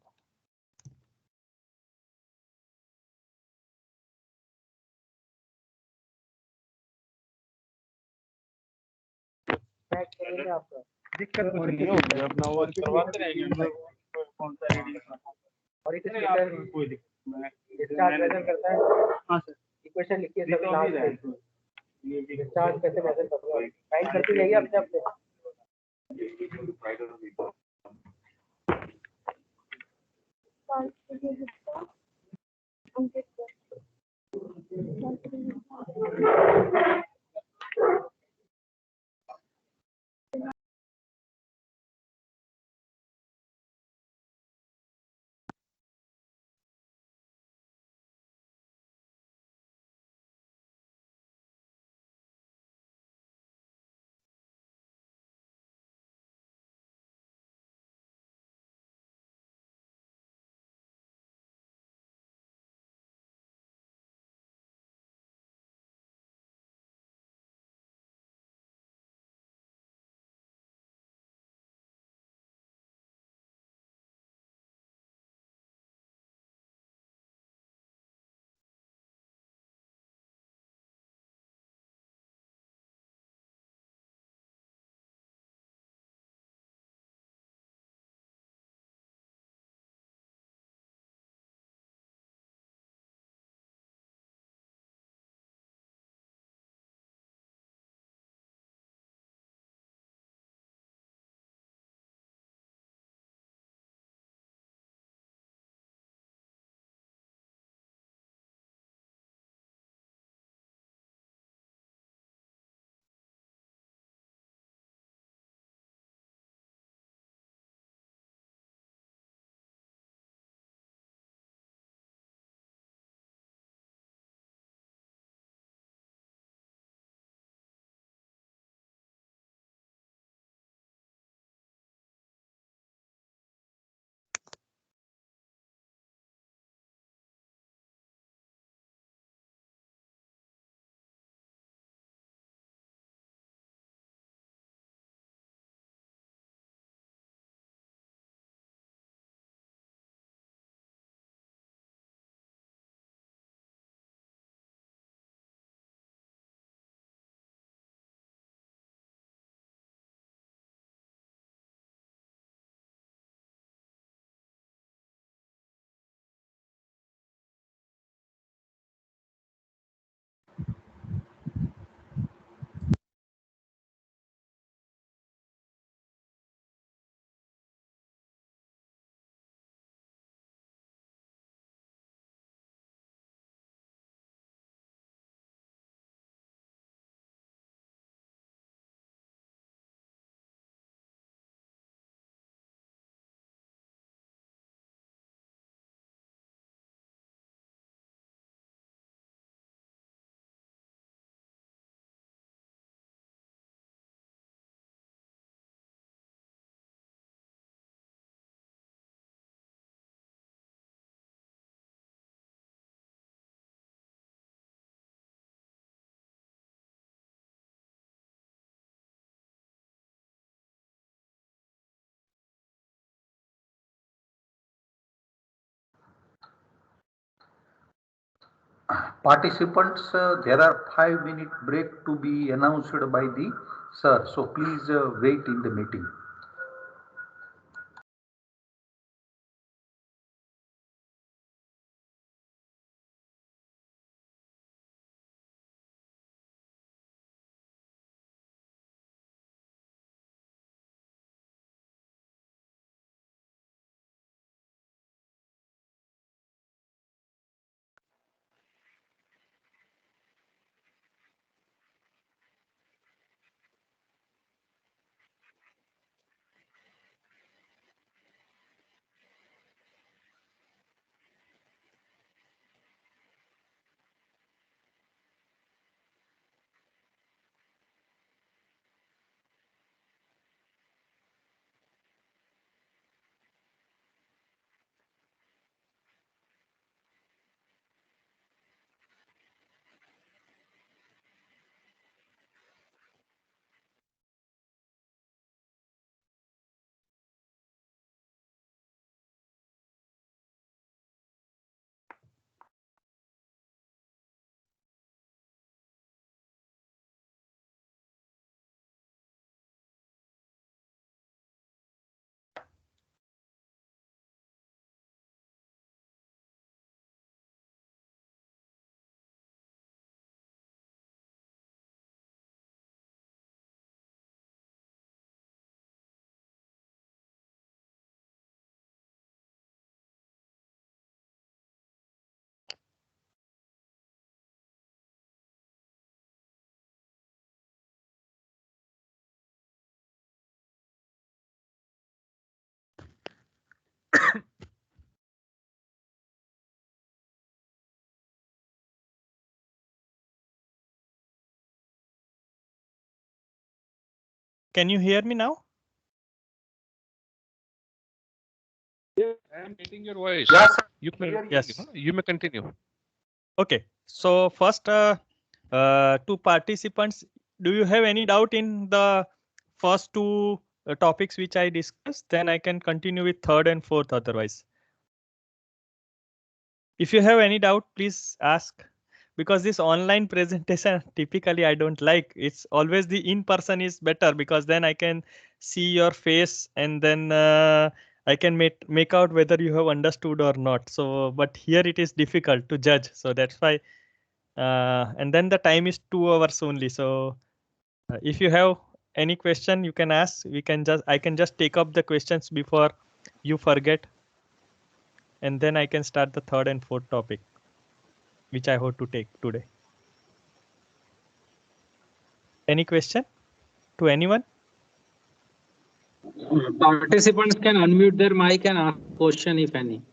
दिक्कत कुछ नहीं होगी अपना वो करवाते रहेंगे कौन सा रीडिंग और इसे कोई दिक्कत नहीं डिस्चार्ज मेजर करता है। हाँ सर इक्वेशन लिखिए सब लास्ट में डिस्चार्ज कैसे मेजर करते हो टाइम करती जाइए अपने अपने Participants, there are 5-minute break to be announced by the sir. So please wait in the meeting. Can you hear me now? Yeah, I am getting your voice. Yes, You can, Yes. you may continue. Okay. So first, two participants, do you have any doubt in the first two topics which I discussed? Then I can continue with third and fourth otherwise. If you have any doubt, please ask. Because this online presentation, typically I don't like. It's always the in-person is better because then I can see your face and then I can make out whether you have understood or not. So, but here it is difficult to judge. So that's why. And then the time is 2 hours only. So if you have any question, you can ask. I can just take up the questions before you forget. And then I can start the third and fourth topic, which I hope to take today. Any question to anyone? Participants can unmute their mic and ask question if any.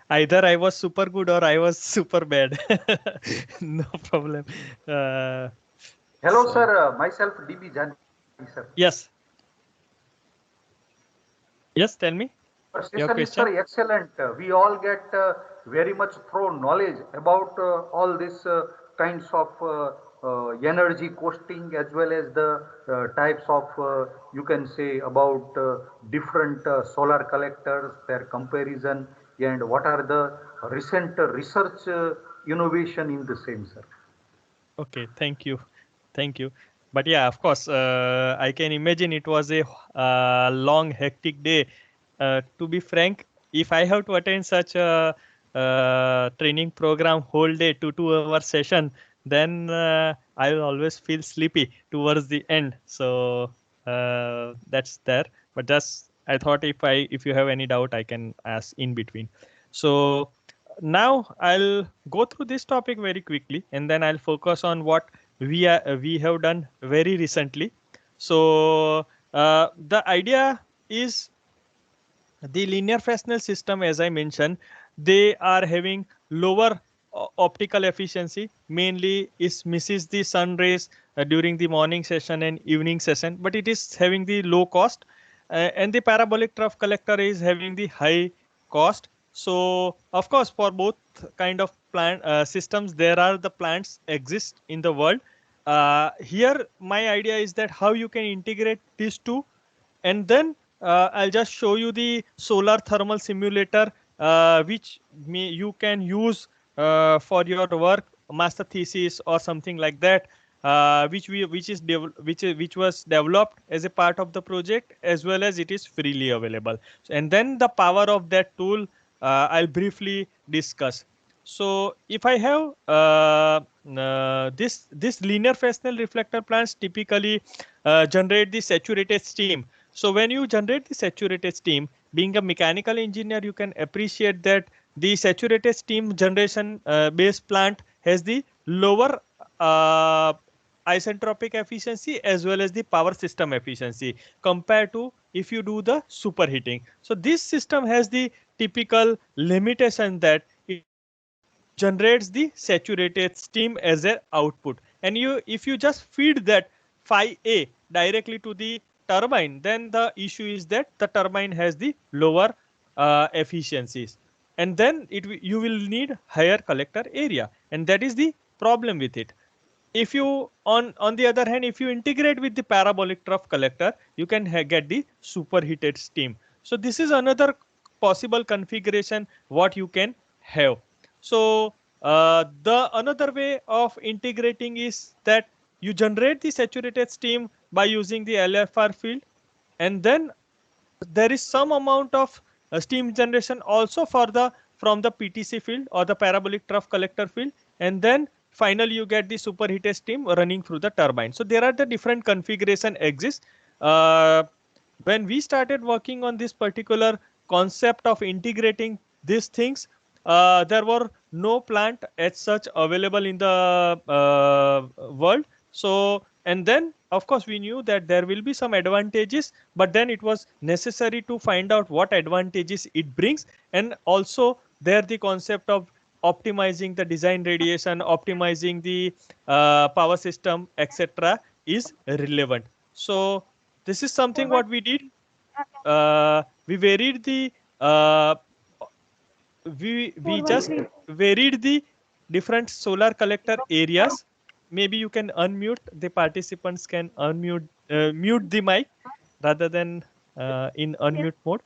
Either I was super good or I was super bad. No problem. hello, sir. Myself, DB Jani, sir. Yes. Yes, tell me. Our Your session is, question? sir, excellent. We all get very much through knowledge about all these kinds of energy costing as well as the types of, you can say, about different solar collectors, their comparison, and what are the recent research innovation in the same, sir. Okay, thank you. Thank you. But yeah, of course, I can imagine it was a long, hectic day. To be frank, if I have to attend such a training program whole day to 2 hour session, then I will always feel sleepy towards the end. So that's there. But just I thought if you have any doubt, I can ask in between. So now I'll go through this topic very quickly, and then I'll focus on what we have done very recently. So the idea is the linear Fresnel system, as I mentioned, they are having lower optical efficiency. Mainly, it misses the sun rays during the morning session and evening session, but it is having the low cost. And the parabolic trough collector is having the high cost. So, of course, for both kind of plant systems, there are the plants exist in the world. Here, my idea is that how you can integrate these two, and then I'll just show you the solar thermal simulator, which you can use for your work, master thesis or something like that, which was developed as a part of the project, as well as it is freely available. And then the power of that tool I'll briefly discuss. So if I have this linear Fresnel reflector plants typically generate the saturated steam. So when you generate the saturated steam, being a mechanical engineer, you can appreciate that the saturated steam generation based plant has the lower isentropic efficiency as well as the power system efficiency compared to if you do the superheating. So this system has the typical limitation that it generates the saturated steam as an output. And if you just feed that phi A directly to the turbine, then the issue is that the turbine has the lower efficiencies. And then you will need higher collector area. And that is the problem with it. If you, on the other hand, if you integrate with the parabolic trough collector, you can get the superheated steam. So this is another possible configuration what you can have. So the another way of integrating is that you generate the saturated steam by using the LFR field, and then there is some amount of steam generation also from the PTC field or the parabolic trough collector field, and then finally you get the superheated steam running through the turbine. So there are the different configuration exists. When we started working on this particular concept of integrating these things, there were no plant as such available in the world. So, and then of course we knew that there will be some advantages, but then it was necessary to find out what advantages it brings. And also there the concept of optimizing the design radiation, optimizing the power system, etc. is relevant. So this is something what we did. We varied the we just varied the different solar collector areas. Maybe you can unmute, the participants can unmute, mute the mic rather than in unmute mode.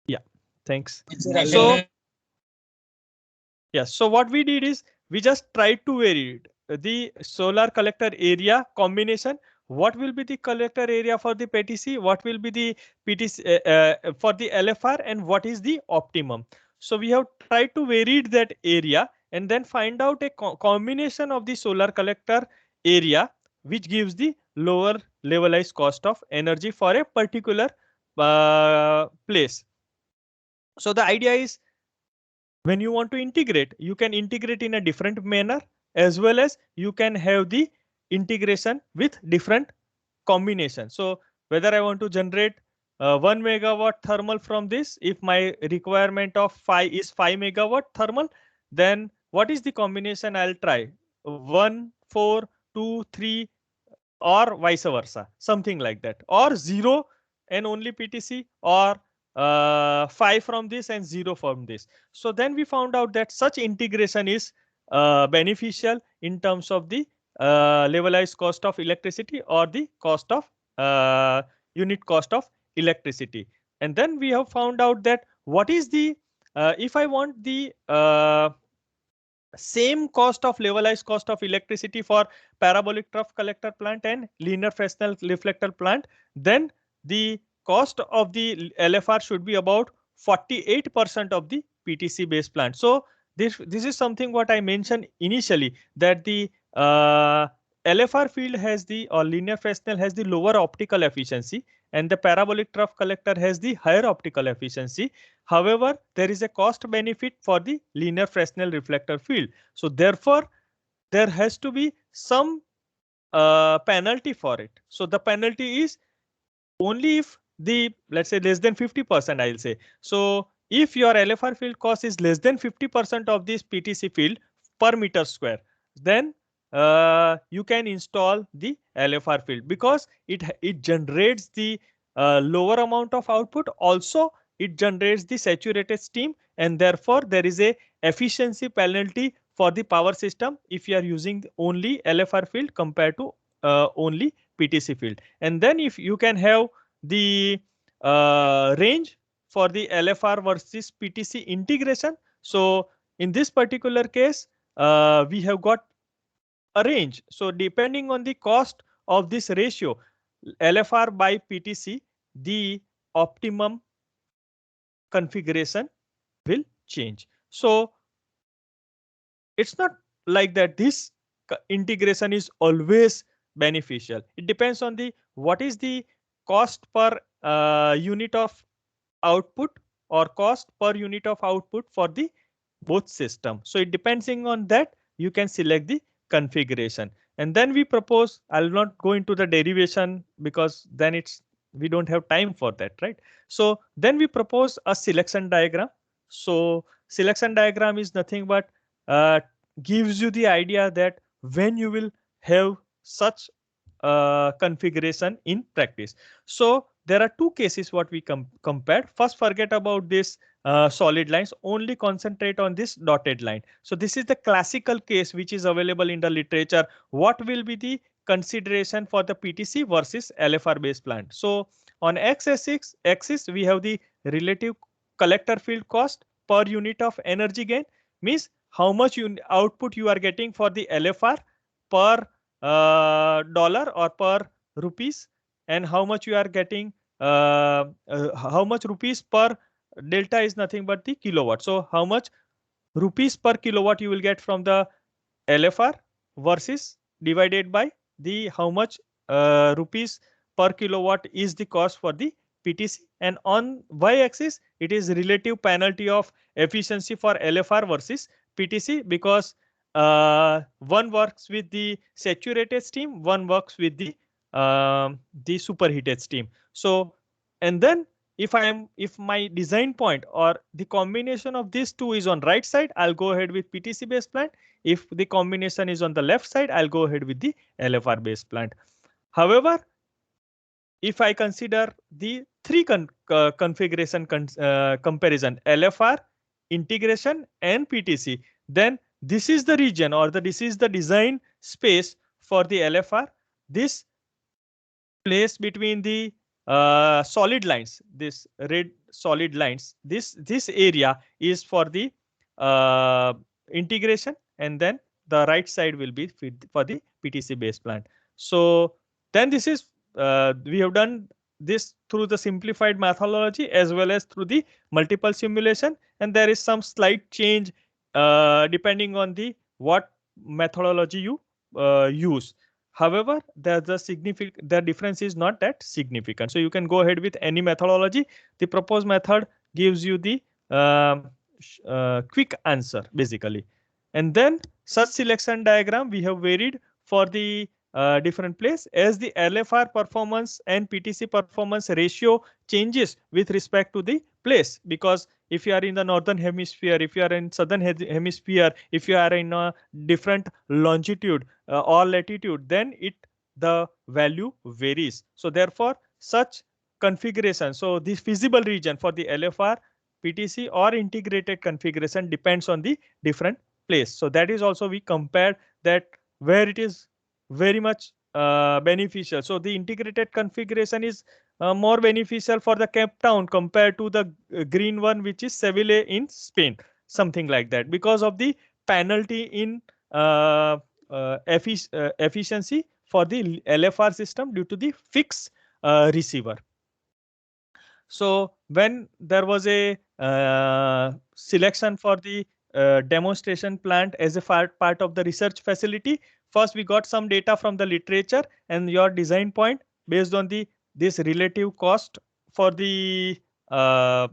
Yeah, thanks. So yes, so what we did is we just tried to vary the solar collector area combination. What will be the collector area for the PTC? What will be the PTC for the LFR, and what is the optimum? So we have tried to vary that area and then find out a combination of the solar collector area which gives the lower levelized cost of energy for a particular place. So the idea is, when you want to integrate, you can integrate in a different manner, as well as you can have the integration with different combinations. So whether I want to generate 1 megawatt thermal from this, if my requirement of phi is 5 megawatt thermal, then what is the combination I'll try? 1, 4, 2, 3, or vice versa, something like that, or 0 and only PTC, or 5 from this and 0 from this. So then we found out that such integration is beneficial in terms of the levelized cost of electricity or the cost of unit cost of electricity. And then we have found out that what is the if I want the same cost of levelized cost of electricity for parabolic trough collector plant and linear Fresnel reflector plant, then the cost of the LFR should be about 48% of the PTC based plant. So this is something what I mentioned initially, that the LFR field has the, or linear Fresnel has the lower optical efficiency, and the parabolic trough collector has the higher optical efficiency. However, there is a cost benefit for the linear Fresnel reflector field. So therefore, there has to be some penalty for it. So the penalty is only if the, let's say, less than 50%, I'll say. So if your LFR field cost is less than 50% of this PTC field per meter square, then you can install the LFR field, because it generates the lower amount of output. Also, it generates the saturated steam, and therefore there is a efficiency penalty for the power system if you are using only LFR field compared to only PTC field. And then if you can have the range for the LFR versus PTC integration. So in this particular case, we have got a range. So depending on the cost of this ratio, LFR by PTC, the optimum configuration will change. So it's not like that this integration is always beneficial. It depends on the what is the cost per unit of output or cost per unit of output for the both system. So it depending on that, you can select the configuration. And then we propose, I'll not go into the derivation because then we don't have time for that, right? So then we propose a selection diagram. So selection diagram is nothing but gives you the idea that when you will have such configuration in practice. So there are two cases what we compared. First, forget about this solid lines, only concentrate on this dotted line. So this is the classical case which is available in the literature. What will be the consideration for the PTC versus LFR based plant? So on x-axis we have the relative collector field cost per unit of energy gain, means how much output you are getting for the LFR per dollar or per rupees, and how much you are getting how much rupees per delta is nothing but the kilowatt. So how much rupees per kilowatt you will get from the LFR versus divided by the how much rupees per kilowatt is the cost for the PTC. And on y-axis it is relative penalty of efficiency for LFR versus PTC, because one works with the saturated steam, one works with the superheated steam. So and then if my design point or the combination of these two is on right side, I'll go ahead with PTC based plant. If the combination is on the left side, I'll go ahead with the LFR based plant. However, if I consider the three configuration comparison, LFR, integration and PTC, then this is the region or this is the design space for the LFR. This place between the solid lines, this red solid lines, this area is for the integration, and then the right side will be for the PTC based plant. So then this is we have done this through the simplified methodology as well as through the multiple simulation, and there is some slight change depending on the what methodology you use. However, the difference is not that significant. So you can go ahead with any methodology. The proposed method gives you the quick answer basically. And then such selection diagram we have varied for the different place as the LFR performance and PTC performance ratio changes with respect to the place, because if you are in the northern hemisphere, if you are in southern hemisphere, if you are in a different longitude or latitude, then the value varies. So therefore such configuration, so this feasible region for the LFR, PTC or integrated configuration depends on the different place. So that is also we compared that where it is very much beneficial. So the integrated configuration is more beneficial for the Cape Town compared to the green one, which is Seville in Spain, something like that, because of the penalty in efficiency for the LFR system due to the fixed receiver. So when there was a selection for the demonstration plant as a part of the research facility, first we got some data from the literature and your design point based on this relative cost for the LFR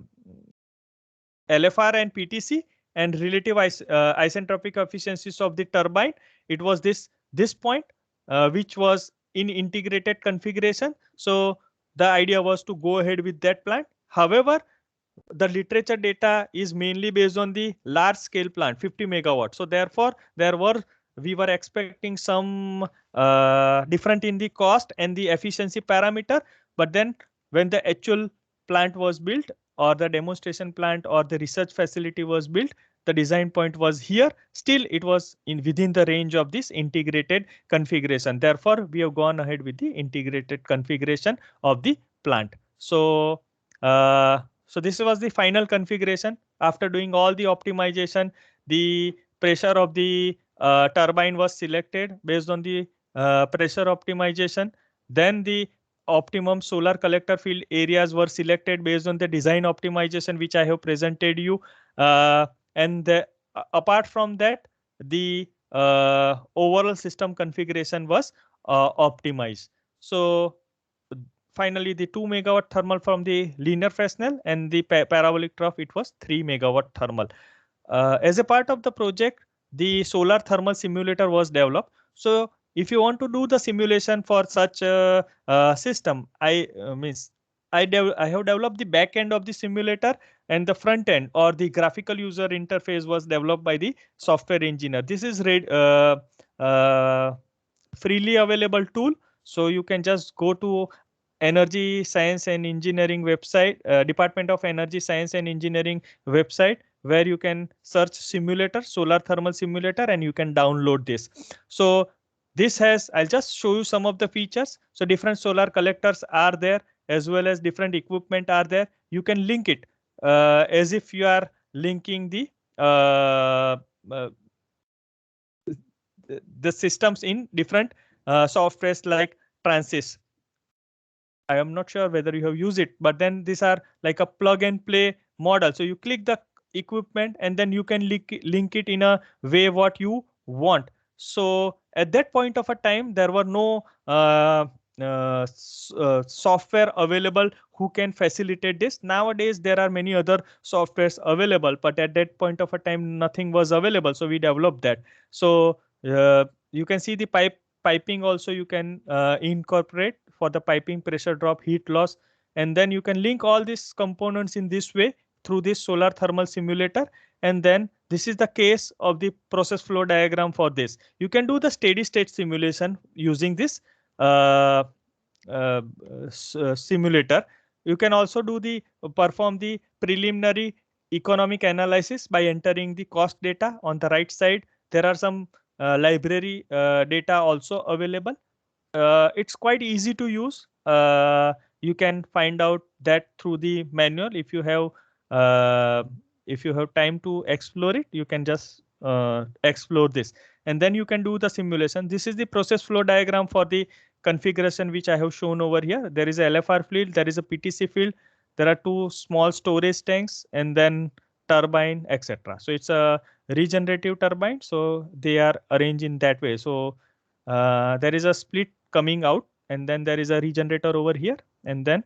and PTC and relative isentropic efficiencies of the turbine. It was this point which was in integrated configuration. So the idea was to go ahead with that plant. However, the literature data is mainly based on the large scale plant, 50 megawatt. So therefore, we were expecting some different in the cost and the efficiency parameter. But then when the actual plant was built, or the demonstration plant or the research facility was built, the design point was here. Still, it was within the range of this integrated configuration. Therefore, we have gone ahead with the integrated configuration of the plant. So, so this was the final configuration. After doing all the optimization, the pressure of the turbine was selected based on the pressure optimization. Then the optimum solar collector field areas were selected based on the design optimization, which I have presented you. Apart from that, the overall system configuration was optimized. So finally, the 2 megawatt thermal from the linear Fresnel and the parabolic trough, it was 3 megawatt thermal. As a part of the project, the solar thermal simulator was developed. So if you want to do the simulation for such a system, I have developed the back end of the simulator, and the front end or the graphical user interface was developed by the software engineer. This is freely available tool. So you can just go to Energy Science and Engineering website, Department of Energy Science and Engineering website, where you can search simulator, solar thermal simulator, and you can download this. So this has, I'll just show you some of the features. So different solar collectors are there, as well as different equipment are there. You can link it as if you are linking the systems in different softwares like Transys. I am not sure whether you have used it, but then these are like a plug and play model. So you click the equipment and then you can link it in a way what you want. So at that point of a time, there were no software available who can facilitate this. Nowadays, there are many other softwares available, but at that point of a time, nothing was available. So we developed that. So you can see the piping also you can incorporate for the piping, pressure drop, heat loss, and then you can link all these components in this way through this solar thermal simulator. And then this is the case of the process flow diagram for this. You can do the steady state simulation using this simulator. You can also perform the preliminary economic analysis by entering the cost data on the right side. There are some library data also available. It's quite easy to use. You can find out that through the manual. If you have time to explore it, you can just explore this, and then you can do the simulation. This is the process flow diagram for the configuration which I have shown over here. There is a LFR field, there is a PTC field, there are two small storage tanks, and then turbine, etc. So it's a regenerative turbine, so they are arranged in that way. So there is a split coming out, and then there is a regenerator over here, and then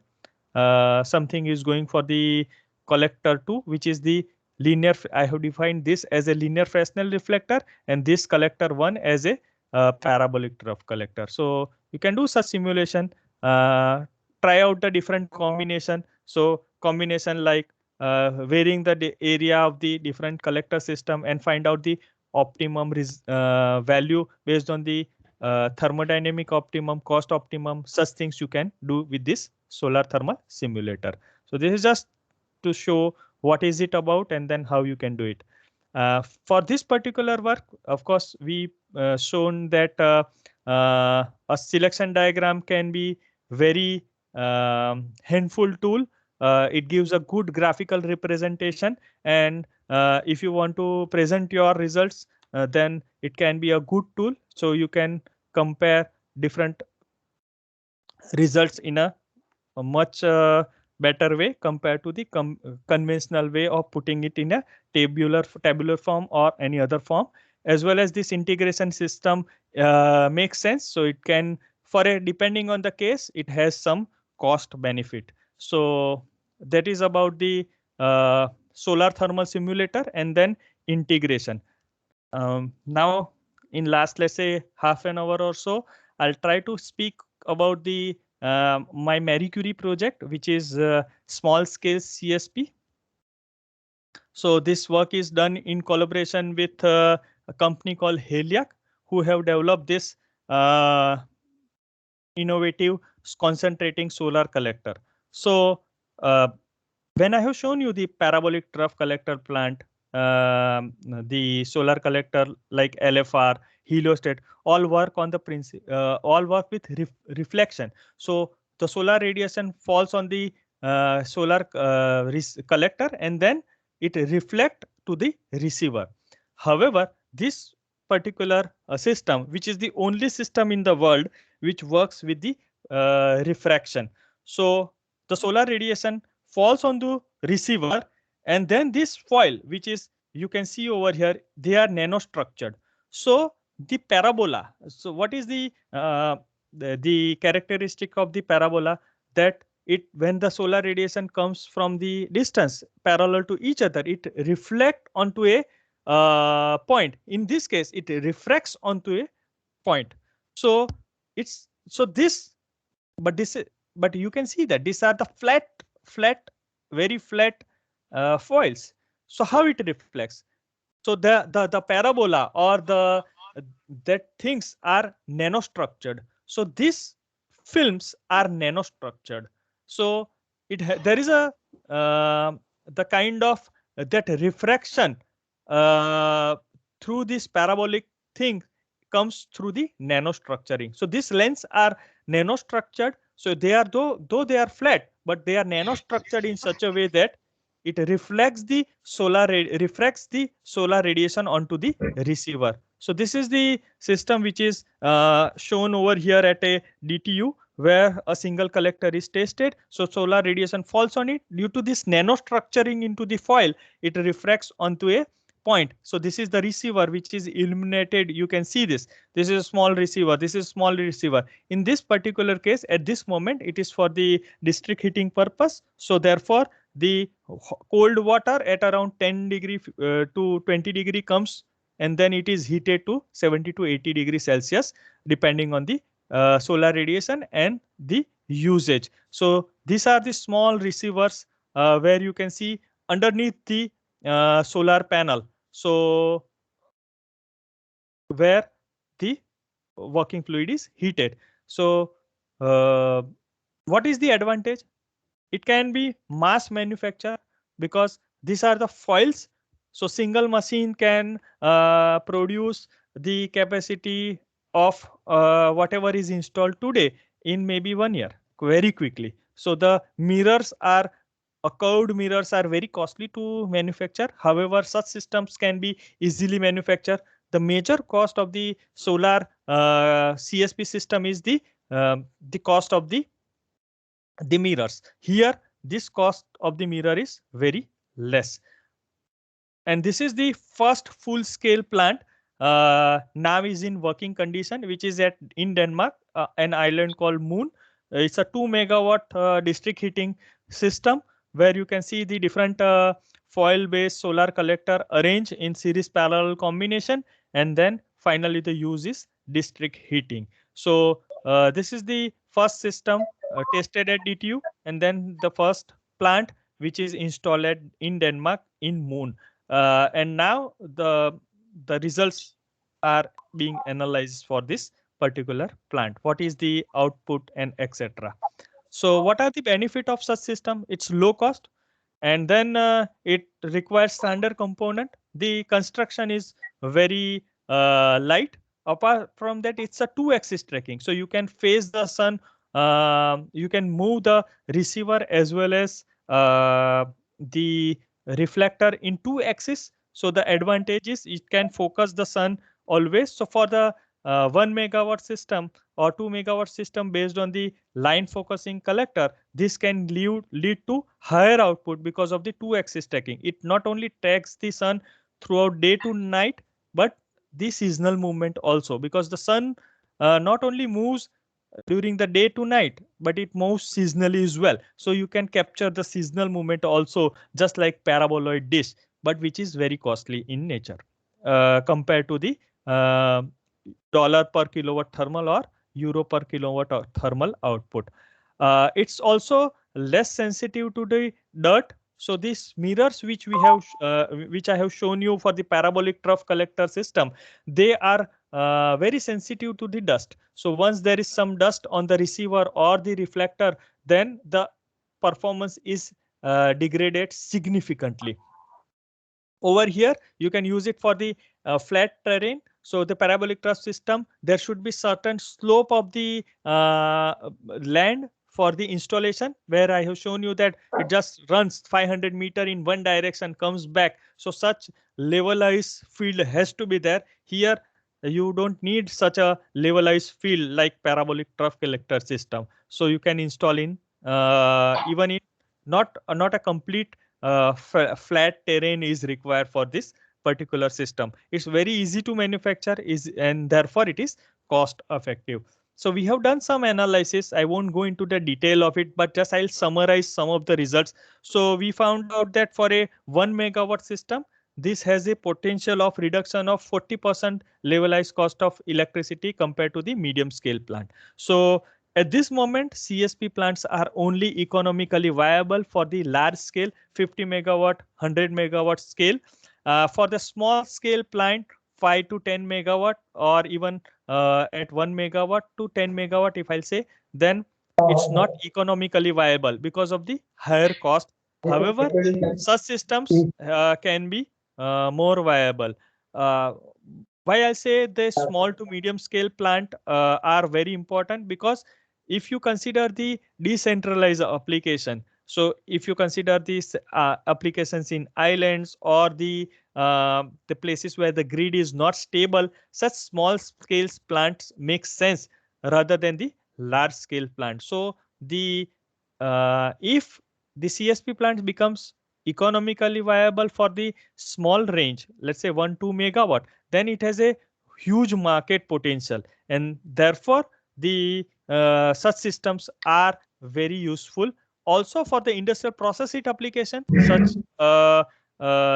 something is going for the collector 2, which is the linear. I have defined this as a linear Fresnel reflector, and this collector 1 as a parabolic trough collector. So you can do such simulation, try out the different combination. So combination like varying the area of the different collector system and find out the optimum value based on the thermodynamic optimum, cost optimum. Such things you can do with this solar thermal simulator. So this is just to show what is it about and then how you can do it. For this particular work, of course, we shown that a selection diagram can be very helpful tool. It gives a good graphical representation, and if you want to present your results, then it can be a good tool. So you can compare different results in a much better way compared to the conventional way of putting it in a tabular form or any other form. As well as this integration system makes sense. So it can, depending on the case, it has some cost benefit. So that is about the solar thermal simulator and then integration. Now in last, let's say half an hour or so, I'll try to speak about the my Marie Curie project, which is small scale CSP. So this work is done in collaboration with a company called Heliac, who have developed this innovative concentrating solar collector. So When I have shown you the parabolic trough collector plant, the solar collector like LFR, heliostat, all work on the all work with reflection. So the solar radiation falls on the solar collector and then it reflect to the receiver. However, this particular system, which is the only system in the world which works with the refraction. So the solar radiation falls on the receiver, and then this foil, which is you can see over here, they are nanostructured. So the parabola. So what is the characteristic of the parabola? That it, when the solar radiation comes from the distance parallel to each other, it reflect onto a point. In this case, it refracts onto a point. So it's so this, but this is, but you can see that these are the flat, very flat foils. So how it reflects? So the parabola or the that things are nanostructured. So these films are nanostructured. So there is a the kind of that refraction through this parabolic thing comes through the nanostructuring. So these lenses are nanostructured. So they are, though they are flat, but they are nanostructured in such a way that it reflects the refracts the solar radiation onto the receiver. So this is the system which is shown over here at a DTU, where a single collector is tested. So solar radiation falls on it. Due to this nanostructuring into the foil, it refracts onto a point. So this is the receiver which is illuminated. You can see this. This is a small receiver. This is small receiver. In this particular case, at this moment, it is for the district heating purpose. So therefore, the cold water at around 10 degree to 20 degree comes, and then it is heated to 70 to 80 degrees Celsius, depending on the solar radiation and the usage. So these are the small receivers where you can see underneath the solar panel. So where the working fluid is heated. So what is the advantage? It can be mass manufacture because these are the foils. So single machine can produce the capacity of whatever is installed today in maybe 1 year very quickly. So the mirrors are curved mirrors are very costly to manufacture. However, such systems can be easily manufactured. The major cost of the solar CSP system is the cost of the mirrors. Here, this cost of the mirror is very less. And this is the first full-scale plant. Now is in working condition, which is in Denmark, an island called Moon. It's a 2 megawatt district heating system where you can see the different foil-based solar collector arranged in series parallel combination, and then finally the use is district heating. So this is the first system tested at DTU, and then the first plant which is installed in Denmark in Moon. And now the results are being analyzed for this particular plant. What is the output and etc. So what are the benefit of such system? It's low cost, and then it requires standard component. The construction is very light. Apart from that, it's a 2-axis tracking. So you can face the sun. You can move the receiver as well as the reflector in 2 axis. So the advantage is it can focus the sun always. So for the 1 megawatt system or 2 megawatt system based on the line focusing collector, this can lead to higher output because of the 2-axis tracking. It not only tracks the sun throughout day to night, but the seasonal movement also, because the sun not only moves during the day to night, but it moves seasonally as well. So you can capture the seasonal movement also, just like paraboloid dish, but which is very costly in nature compared to the dollar per kilowatt thermal or euro per kilowatt thermal output. It's also less sensitive to the dirt. So these mirrors which we have, which I have shown you for the parabolic trough collector system, they are very sensitive to the dust. So once there is some dust on the receiver or the reflector, then the performance is degrade significantly. Over here, you can use it for the flat terrain. So the parabolic trough system, there should be certain slope of the land for the installation, where I have shown you that it just runs 500 meter in one direction, comes back. So such levelized field has to be there. Here, you don't need such a levelized field like parabolic trough collector system. So you can install in even in not a complete flat terrain is required for this particular system. It's very easy to manufacture, and therefore it is cost effective. So we have done some analysis. I won't go into the detail of it, but just I'll summarize some of the results. So we found out that for a 1 megawatt system, this has a potential of reduction of 40% levelized cost of electricity compared to the medium scale plant. So at this moment, CSP plants are only economically viable for the large scale 50 megawatt, 100 megawatt scale. For the small scale plant, 5 to 10 megawatt, or even at 1 megawatt to 10 megawatt, if I'll say, then it's not economically viable because of the higher cost. However, such systems can be more viable. Why I say the small to medium scale plant are very important, because if you consider the decentralized application, so if you consider these applications in islands or the places where the grid is not stable, such small scale plants make sense rather than the large scale plant. So the if the CSP plant becomes economically viable for the small range, let's say 1-2 megawatt, then it has a huge market potential, and therefore the such systems are very useful. Also for the industrial process heat application, such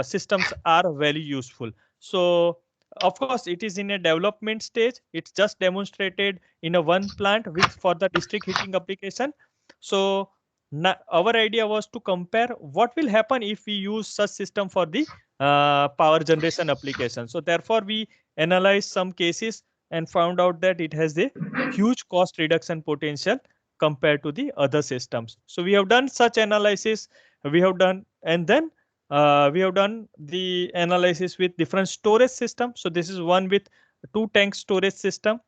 systems are very useful. So of course, it is in a development stage. It's just demonstrated in a one plant with for the district heating application. So our idea was to compare what will happen if we use such system for the power generation application. So therefore, we analyzed some cases and found out that it has a huge cost reduction potential compared to the other systems. So we have done such analysis. We have done, and then we have done the analysis with different storage systems. So this is one with 2 tank storage system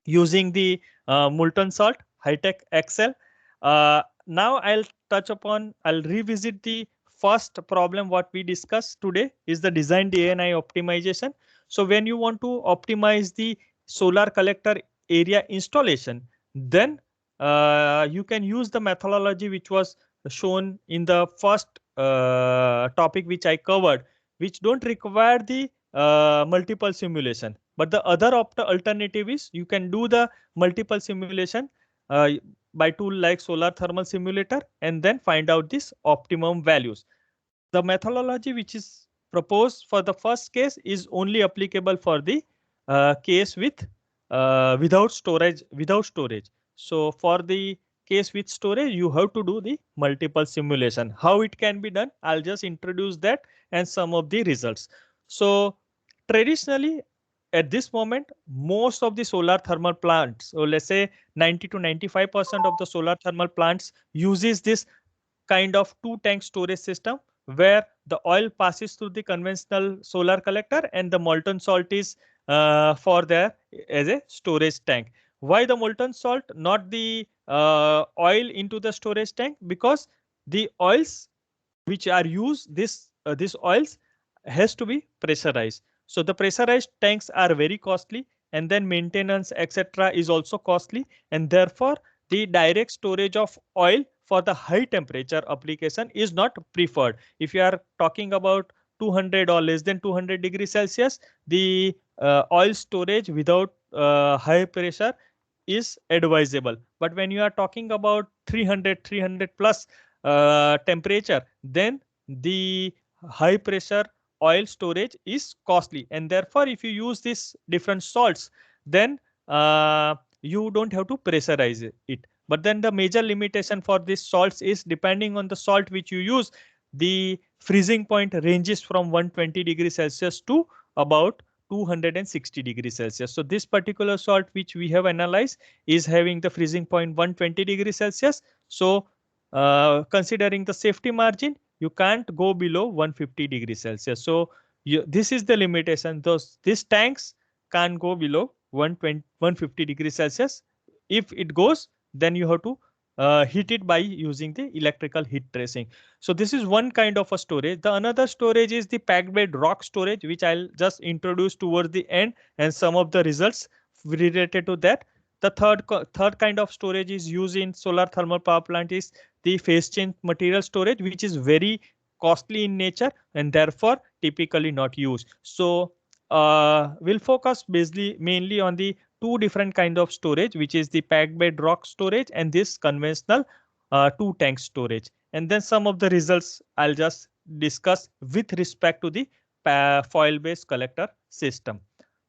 using the molten salt Hitec XL. Now I'll revisit the first problem what we discussed today is the designed ANI optimization. So when you want to optimize the solar collector area installation, then you can use the methodology which was shown in the first topic which I covered, which don't require the multiple simulation. But the other alternative is you can do the multiple simulation by tool like solar thermal simulator and then find out this optimum values. The methodology which is proposed for the first case is only applicable for the case with without storage. So for the case with storage, you have to do the multiple simulation. How it can be done? I'll just introduce that and some of the results. So traditionally, at this moment, most of the solar thermal plants, so let's say 90 to 95% of the solar thermal plants uses this kind of 2 tank storage system where the oil passes through the conventional solar collector and the molten salt is for there as a storage tank. Why the molten salt, not the oil into the storage tank? Because the oils which are used, these oils has to be pressurized. So the pressurized tanks are very costly, and then maintenance, etc. is also costly, and therefore the direct storage of oil for the high temperature application is not preferred. If you are talking about 200 or less than 200 degrees Celsius, the oil storage without high pressure is advisable. But when you are talking about 300 plus temperature, then the high pressure oil storage is costly, and therefore if you use these different salts, then you don't have to pressurize it. But then the major limitation for these salts is depending on the salt which you use, the freezing point ranges from 120 degrees Celsius to about 260 degrees Celsius. So this particular salt which we have analyzed is having the freezing point 120 degrees Celsius. So considering the safety margin, you can't go below 150 degrees Celsius. So this is the limitation. These tanks can't go below 150 degrees Celsius. If it goes, then you have to heat it by using the electrical heat tracing. So this is one kind of a storage. The another storage is the packed bed rock storage, which I'll just introduce towards the end, and some of the results related to that. The third kind of storage is used in solar thermal power plant is the phase change material storage, which is very costly in nature and therefore typically not used. So we'll focus basically mainly on the two different kind of storage, which is the packed bed rock storage and this conventional two tank storage. And then some of the results I'll just discuss with respect to the foil based collector system.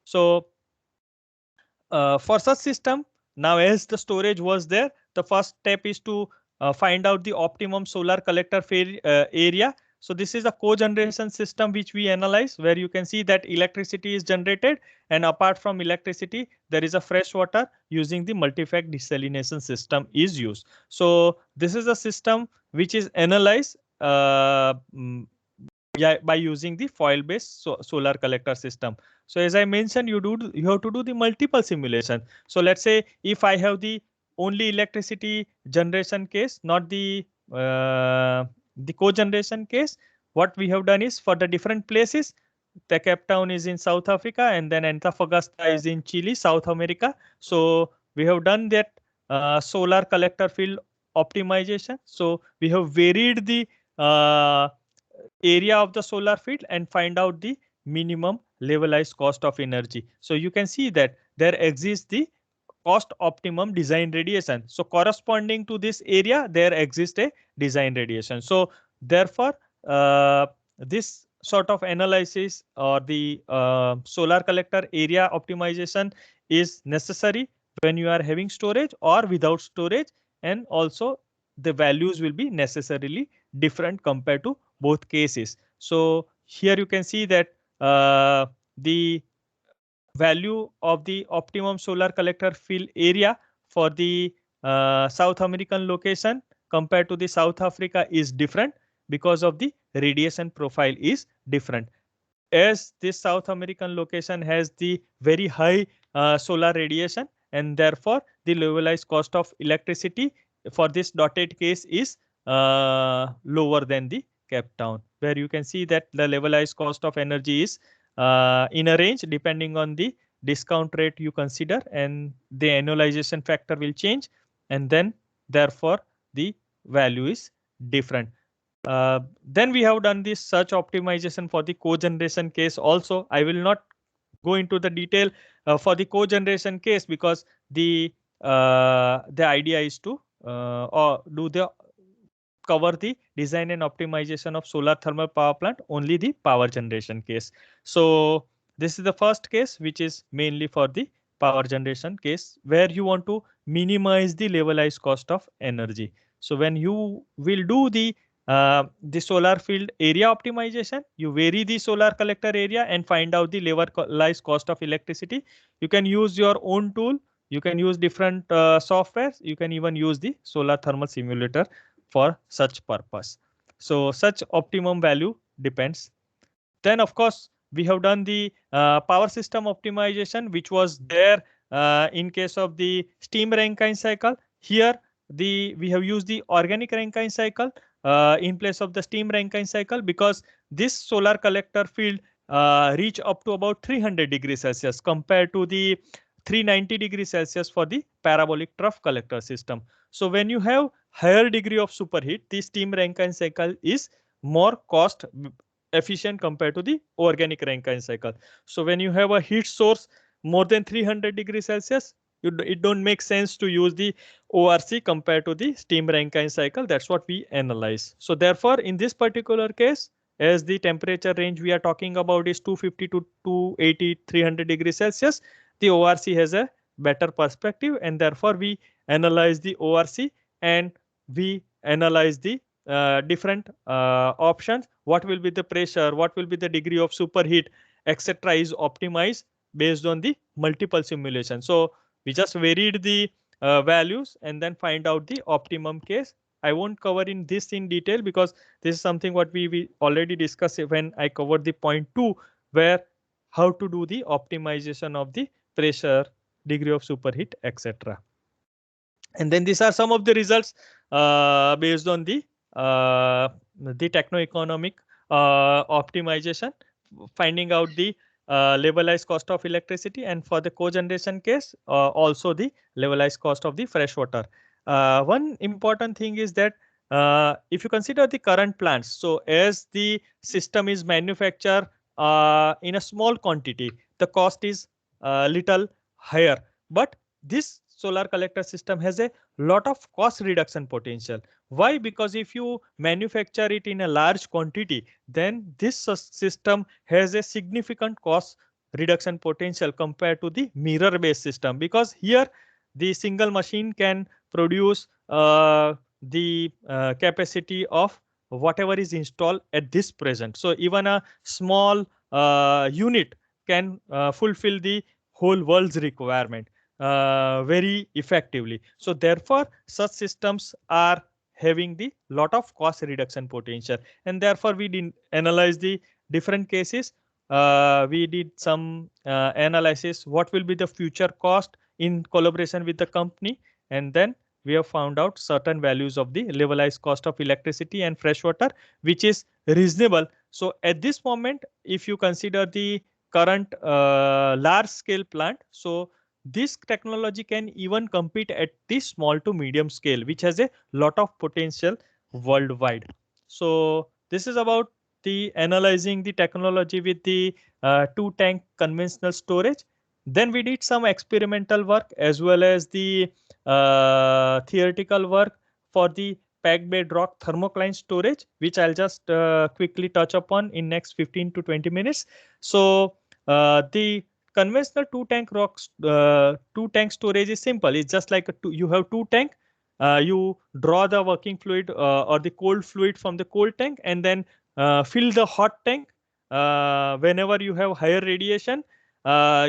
So for such system, now as the storage was there, the first step is to find out the optimum solar collector area. So this is a cogeneration system which we analyze, where you can see that electricity is generated, and apart from electricity, there is a fresh water using the multi-fact desalination system is used. So this is a system which is analyzed by using the foil-based solar collector system. So as I mentioned, you have to do the multiple simulation. So let's say if I have the only electricity generation case, not the cogeneration case, what we have done is for the different places, the Cape Town is in South Africa and then Antofagasta is in Chile, South America. So we have done that solar collector field optimization. So we have varied the area of the solar field and find out the minimum levelized cost of energy. So you can see that there exists the cost optimum design radiation. So corresponding to this area, there exists a design radiation. So therefore, this sort of analysis or the solar collector area optimization is necessary when you are having storage or without storage, and also the values will be necessarily different compared to both cases. So here you can see that the value of the optimum solar collector field area for the South American location compared to the South Africa is different because of the radiation profile is different. As this South American location has the very high solar radiation, and therefore the levelized cost of electricity for this dotted case is lower than the Cape Town, where you can see that the levelized cost of energy is in a range depending on the discount rate you consider, and the annualization factor will change, and then therefore the value is different. Then we have done this search optimization for the cogeneration case also. I will not go into the detail for the cogeneration case because the idea is to cover the design and optimization of solar thermal power plant, only the power generation case. So this is the first case, which is mainly for the power generation case, where you want to minimize the levelized cost of energy. So when you will do the solar field area optimization, you vary the solar collector area and find out the levelized cost of electricity. You can use your own tool. You can use different softwares. You can even use the solar thermal simulator for such purpose. So such optimum value depends. Then of course we have done the power system optimization, which was there in case of the steam Rankine cycle. Here we have used the organic Rankine cycle in place of the steam Rankine cycle, because this solar collector field reach up to about 300 degrees Celsius compared to the 390 degrees Celsius for the parabolic trough collector system. So when you have higher degree of superheat, the steam Rankine cycle is more cost efficient compared to the organic Rankine cycle. So when you have a heat source more than 300 degrees Celsius, it don't make sense to use the ORC compared to the steam Rankine cycle. That's what we analyze. So therefore, in this particular case, as the temperature range we are talking about is 250 to 280, 300 degrees Celsius, the ORC has a better perspective, and therefore we analyze the ORC and we analyze the different options. What will be the pressure, what will be the degree of superheat, etc. is optimized based on the multiple simulations. So we just varied the values and then find out the optimum case I won't cover in this in detail because this is something what we already discussed when I covered the point 2, where how to do the optimization of the pressure, degree of superheat, etc. And then these are some of the results based on the techno-economic optimization, finding out the levelized cost of electricity, and for the cogeneration case, also the levelized cost of the fresh water. One important thing is that if you consider the current plants, so as the system is manufactured in a small quantity, the cost is little higher. But this solar collector system has a lot of cost reduction potential. Why? Because if you manufacture it in a large quantity, then this system has a significant cost reduction potential compared to the mirror based system, because here the single machine can produce the capacity of whatever is installed at this present. So even a small unit can fulfill the whole world's requirement very effectively. So therefore, such systems are having the lot of cost reduction potential, and therefore we did analyze the different cases. We did some analysis what will be the future cost in collaboration with the company, and then we have found out certain values of the levelized cost of electricity and fresh water, which is reasonable. So at this moment, if you consider the current large scale plant, so this technology can even compete at the small to medium scale, which has a lot of potential worldwide. So this is about the analyzing the technology with the 2-tank conventional storage. Then we did some experimental work as well as the theoretical work for the packed bedrock thermocline storage, which I'll just quickly touch upon in next 15 to 20 minutes. So the conventional 2-tank storage is simple. It's just like you have 2 tank. You draw the working fluid or the cold fluid from the cold tank, and then fill the hot tank. Whenever you have higher radiation,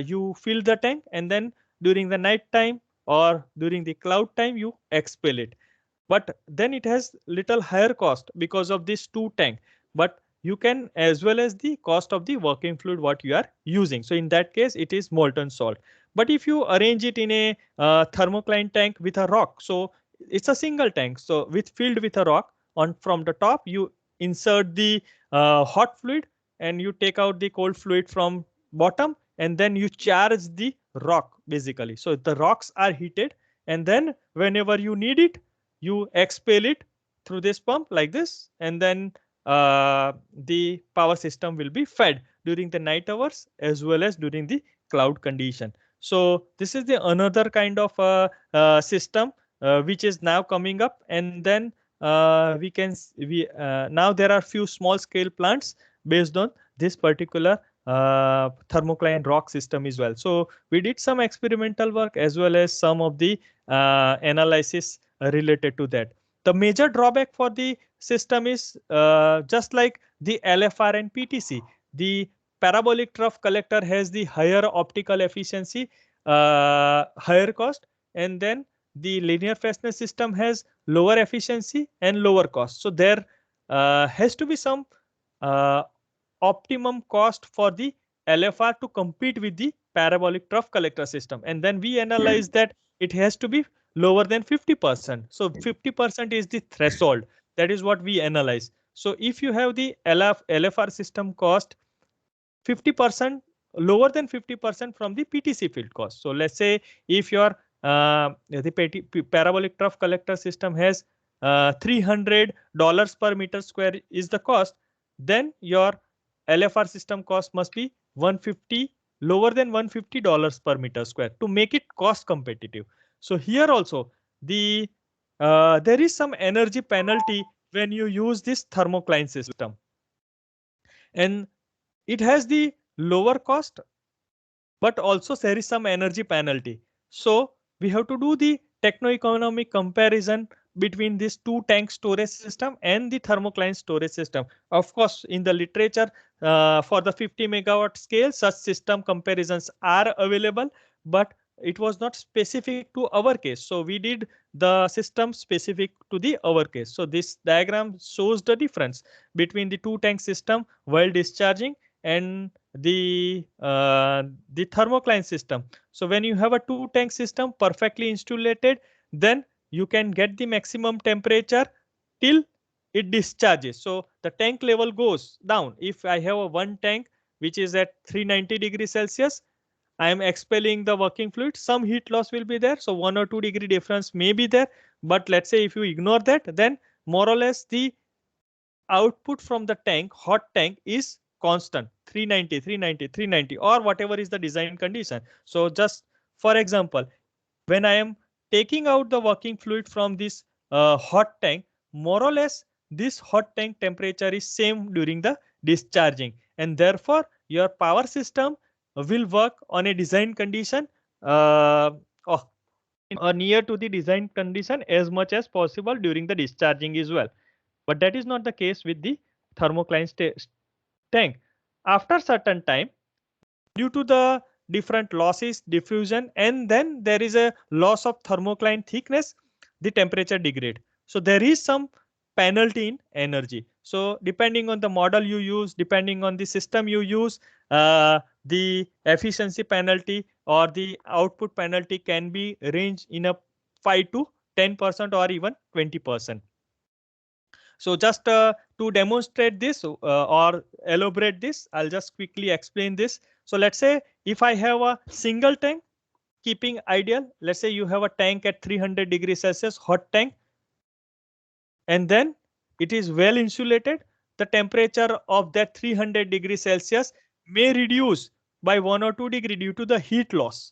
you fill the tank, and then during the night time or during the cloud time, you expel it. But then it has little higher cost because of this 2 tank. But you can, as well as the cost of the working fluid what you are using. So in that case, it is molten salt. But if you arrange it in a thermocline tank with a rock, so it's a single tank. So filled with a rock, on from the top, you insert the hot fluid and you take out the cold fluid from bottom, and then you charge the rock basically. So the rocks are heated, and then whenever you need it, you expel it through this pump like this, and then the power system will be fed during the night hours as well as during the cloud condition. So this is the another kind of system which is now coming up, and then now there are few small scale plants based on this particular thermocline rock system as well. So we did some experimental work as well as some of the analysis related to that. The major drawback for the system is just like the LFR and PTC. The parabolic trough collector has the higher optical efficiency, higher cost, and then the linear Fresnel system has lower efficiency and lower cost. So there has to be some optimum cost for the LFR to compete with the parabolic trough collector system. And then we analyze that it has to be lower than 50%. So 50% is the threshold. That is what we analyze. So if you have the LFR system cost 50% lower than 50% from the PTC field cost. So let's say if your the parabolic trough collector system has $300 per meter square is the cost, then your LFR system cost must be lower than $150 per meter square to make it cost competitive. So here also there is some energy penalty when you use this thermocline system, and it has the lower cost, but also there is some energy penalty. So we have to do the techno-economic comparison between this 2-tank storage system and the thermocline storage system. Of course, in the literature for the 50 megawatt scale, such system comparisons are available, but it was not specific to our case. So we did the system specific to the our case. So this diagram shows the difference between the two tank system while discharging and the thermocline system. So when you have a two tank system perfectly insulated, then you can get the maximum temperature till it discharges. So the tank level goes down. If I have a one tank which is at 390 degrees Celsius, I am expelling the working fluid, some heat loss will be there. So 1 or 2 degree difference may be there. But let's say if you ignore that, then more or less the output from the tank, hot tank, is constant 390, 390, 390, or whatever is the design condition. So just for example, when I am taking out the working fluid from this hot tank, more or less this hot tank temperature is same during the discharging, and therefore your power system will work on a design condition or near to the design condition as much as possible during the discharging as well. But that is not the case with the thermocline tank. After certain time, due to the different losses, diffusion, and then there is a loss of thermocline thickness, the temperature degrade. So there is some penalty in energy. So depending on the model you use, depending on the system you use, the efficiency penalty or the output penalty can be ranged in a 5 to 10% or even 20%. So just to demonstrate this or elaborate this, I'll just quickly explain this. So let's say if I have a single tank, keeping ideal, let's say you have a tank at 300 degrees Celsius, hot tank, and then it is well insulated, the temperature of that 300 degrees Celsius may reduce by 1 or 2 degree due to the heat loss.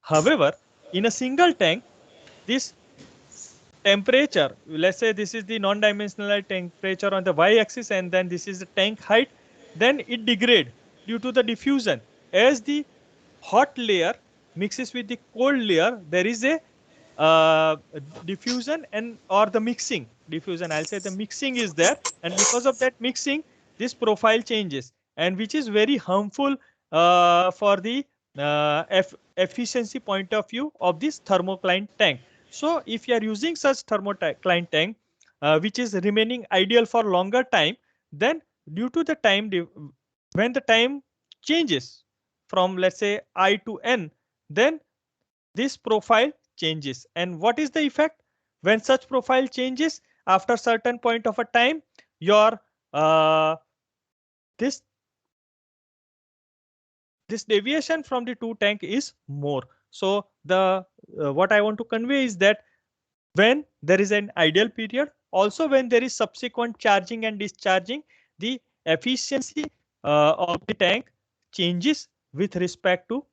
However, in a single tank, this temperature, let's say this is the non-dimensional temperature on the y-axis, and then this is the tank height, then it degrades due to the diffusion. As the hot layer mixes with the cold layer, there is a diffusion and or the mixing. Diffusion, I'll say the mixing is there, and because of that mixing, this profile changes, and which is very harmful for the efficiency point of view of this thermocline tank. So if you are using such thermocline tank, which is remaining ideal for longer time, then due to the time, when the time changes from, let's say, I to N, then this profile changes. And what is the effect? When such profile changes, after certain point of a time, your this deviation from the two tank is more. So the what I want to convey is that when there is an ideal period, also when there is subsequent charging and discharging, the efficiency of the tank changes with respect to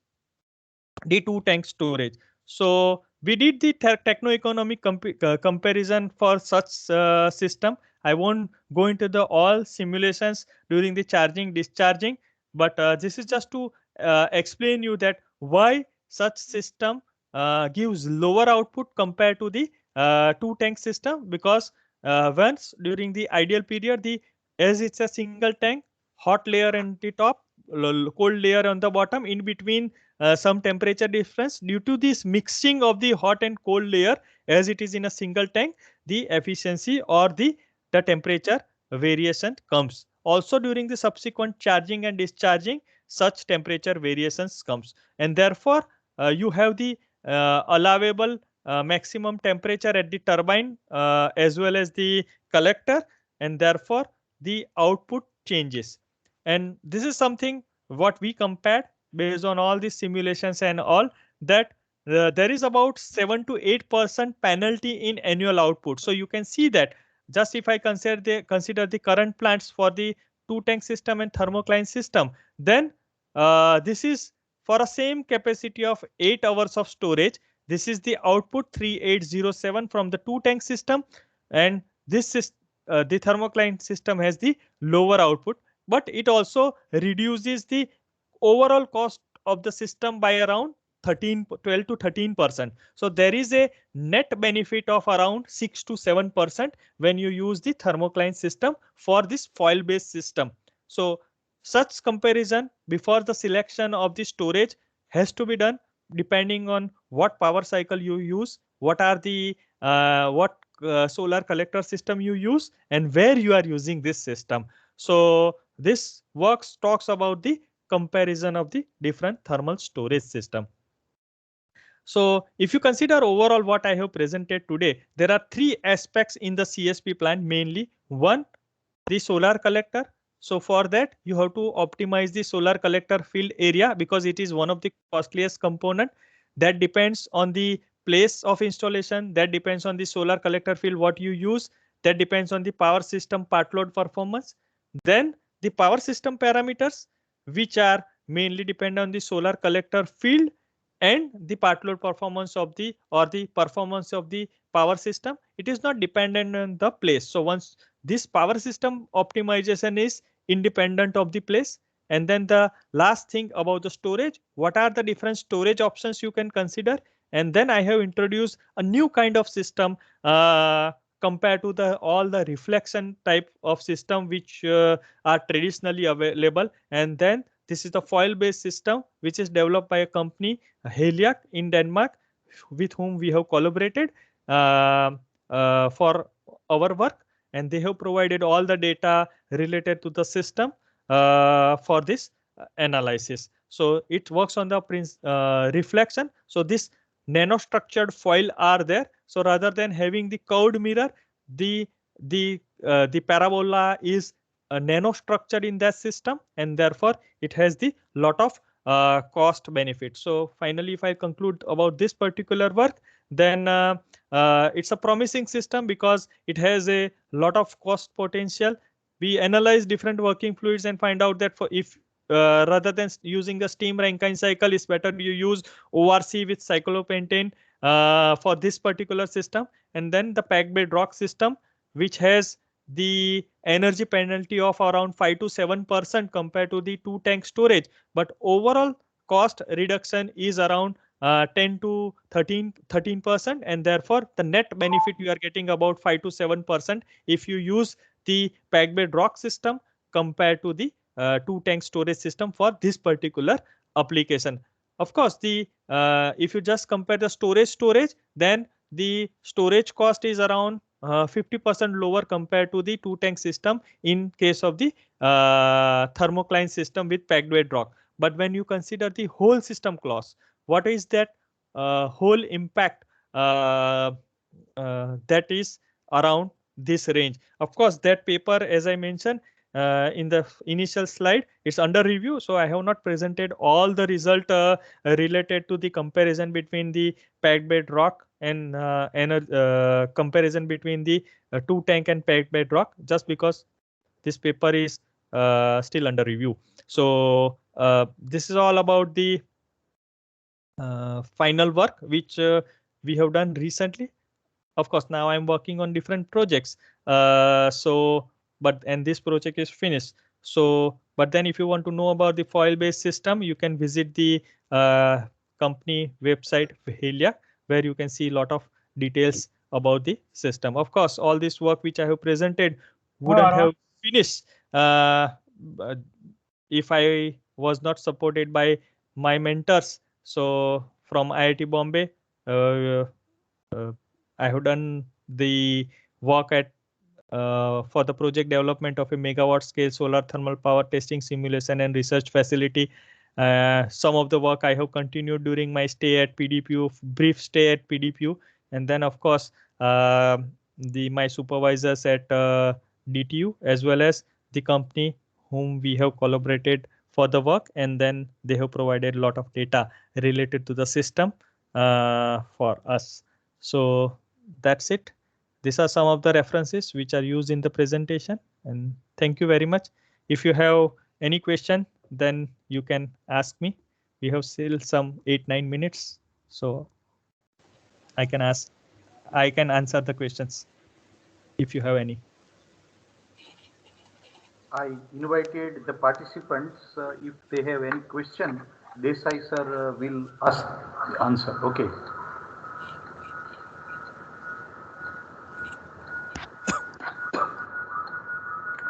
the two tank storage. So we did the techno-economic comparison for such system. I won't go into the all simulations during the charging, discharging, but this is just to explain you that why such system gives lower output compared to the two tank system, because once during the ideal period, as it's a single tank, hot layer on the top, cold layer on the bottom, in between some temperature difference, due to this mixing of the hot and cold layer, as it is in a single tank, the efficiency or the temperature variation comes. Also during the subsequent charging and discharging, such temperature variations comes, and therefore you have the allowable maximum temperature at the turbine as well as the collector, and therefore the output changes. And this is something what we compared based on all these simulations and all, that there is about 7 to 8% penalty in annual output. So you can see that just if I consider the current plants for the two tank system and thermocline system, then this is for a same capacity of 8 hours of storage. This is the output 3807 from the two tank system, and this is the thermocline system has the lower output, but it also reduces the overall cost of the system by around 12 to 13%. So there is a net benefit of around 6 to 7% when you use the thermocline system for this foil based system. So such comparison before the selection of the storage has to be done depending on what power cycle you use, what are the solar collector system you use, and where you are using this system. So this talks about the comparison of the different thermal storage system. So if you consider overall what I have presented today, there are three aspects in the CSP plant mainly. One, the solar collector. So for that, you have to optimize the solar collector field area because it is one of the costliest component. That depends on the place of installation. That depends on the solar collector field, what you use. That depends on the power system part load performance. Then the power system parameters, which are mainly depend on the solar collector field and the part load performance of the performance of the power system. It is not dependent on the place. So once this power system optimization is independent of the place. And then the last thing about the storage, what are the different storage options you can consider? And then I have introduced a new kind of system compared to all the reflection type of system which are traditionally available. And then this is the foil based system which is developed by a company Heliac in Denmark, with whom we have collaborated for our work, and they have provided all the data related to the system for this analysis. So it works on the reflection. So this nanostructured foil are there. So rather than having the curved mirror, the parabola is nanostructured in that system, and therefore it has the lot of cost benefit. So finally, if I conclude about this particular work, then it's a promising system because it has a lot of cost potential. We analyze different working fluids and find out that if rather than using a steam Rankine cycle, it's better you use ORC with cyclopentane for this particular system. And then the packed bed rock system, which has the energy penalty of around 5 to 7% compared to the 2-tank storage. But overall cost reduction is around 10 to 13%, and therefore the net benefit you are getting about 5 to 7% if you use the packed bed rock system compared to the 2-tank storage system for this particular application. Of course, the if you just compare the storage, then the storage cost is around 50% lower compared to the 2-tank system in case of the thermocline system with packed bed rock. But when you consider the whole system cost, what is that whole impact that is around this range? Of course, that paper, as I mentioned in the initial slide, it's under review. So I have not presented all the result related to the comparison between the packed bed rock and comparison between the 2-tank and packed bed rock, just because this paper is still under review. So this is all about the final work which we have done recently. Of course, now I'm working on different projects. And this project is finished. So, but then if you want to know about the foil-based system, you can visit the company website Heliac, where you can see a lot of details about the system. Of course, all this work which I have presented wouldn't have finished if I was not supported by my mentors. So from IIT Bombay, I have done the work at for the project development of a megawatt scale solar thermal power testing simulation and research facility. Some of the work I have continued during my stay at PDPU, brief stay at PDPU, and then of course my supervisors at DTU, as well as the company whom we have collaborated for the work, and then they have provided a lot of data related to the system for us. So that's it. These are some of the references which are used in the presentation, and thank you very much. If you have any question, then you can ask me. We have still some 8-9 minutes, so I can answer the questions if you have any. I invited the participants, if they have any question, Desai sir will answer. Okay.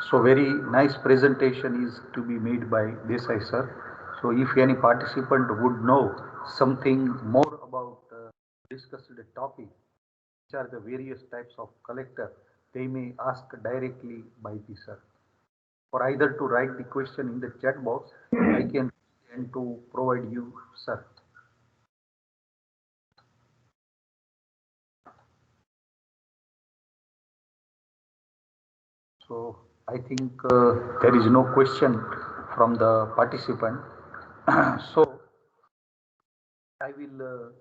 So very nice presentation is to be made by Desai sir. So if any participant would know something more about discussed topic, which are the various types of collector, they may ask directly by the sir. Or either to write the question in the chat box, I can and to provide you, sir. So I think there is no question from the participant. So I will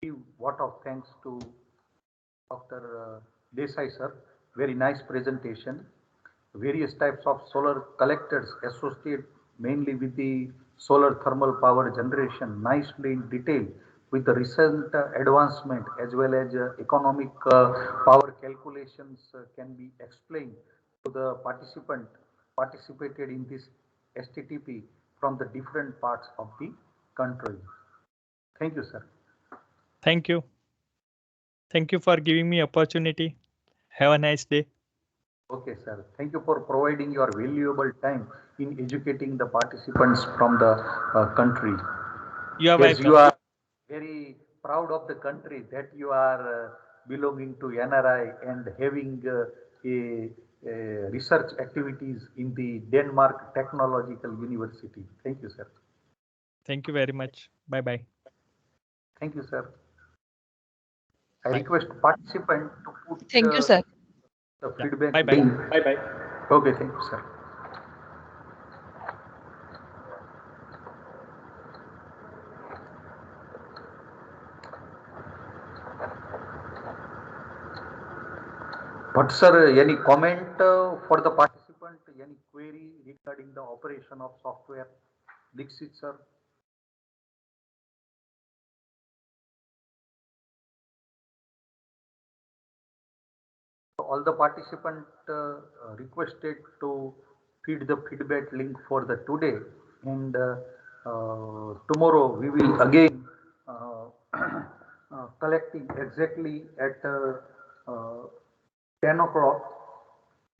give vote of thanks to Dr. Desai sir. Very nice presentation. Various types of solar collectors associated mainly with the solar thermal power generation, nicely in detail with the recent advancement as well as economic power calculations can be explained to the participant participated in this STTP from the different parts of the country. Thank you, sir. Thank you. Thank you for giving me opportunity. Have a nice day. Okay, sir. Thank you for providing your valuable time in educating the participants from the country. You are Yes, welcome. you are very proud of the country that you are belonging to NRI and having a research activities in the Denmark Technological University. Thank you, sir. Thank you very much. Bye-bye. Thank you, sir. I request participant to put Thank you, sir. the feedback Bye-bye. link. Bye-bye. Okay, thank you, sir. But sir, any comment for the participant? Any query regarding the operation of software? Dixit sir. All the participants requested to feed the feedback link for the today, and tomorrow we will again collecting exactly at 10 o'clock.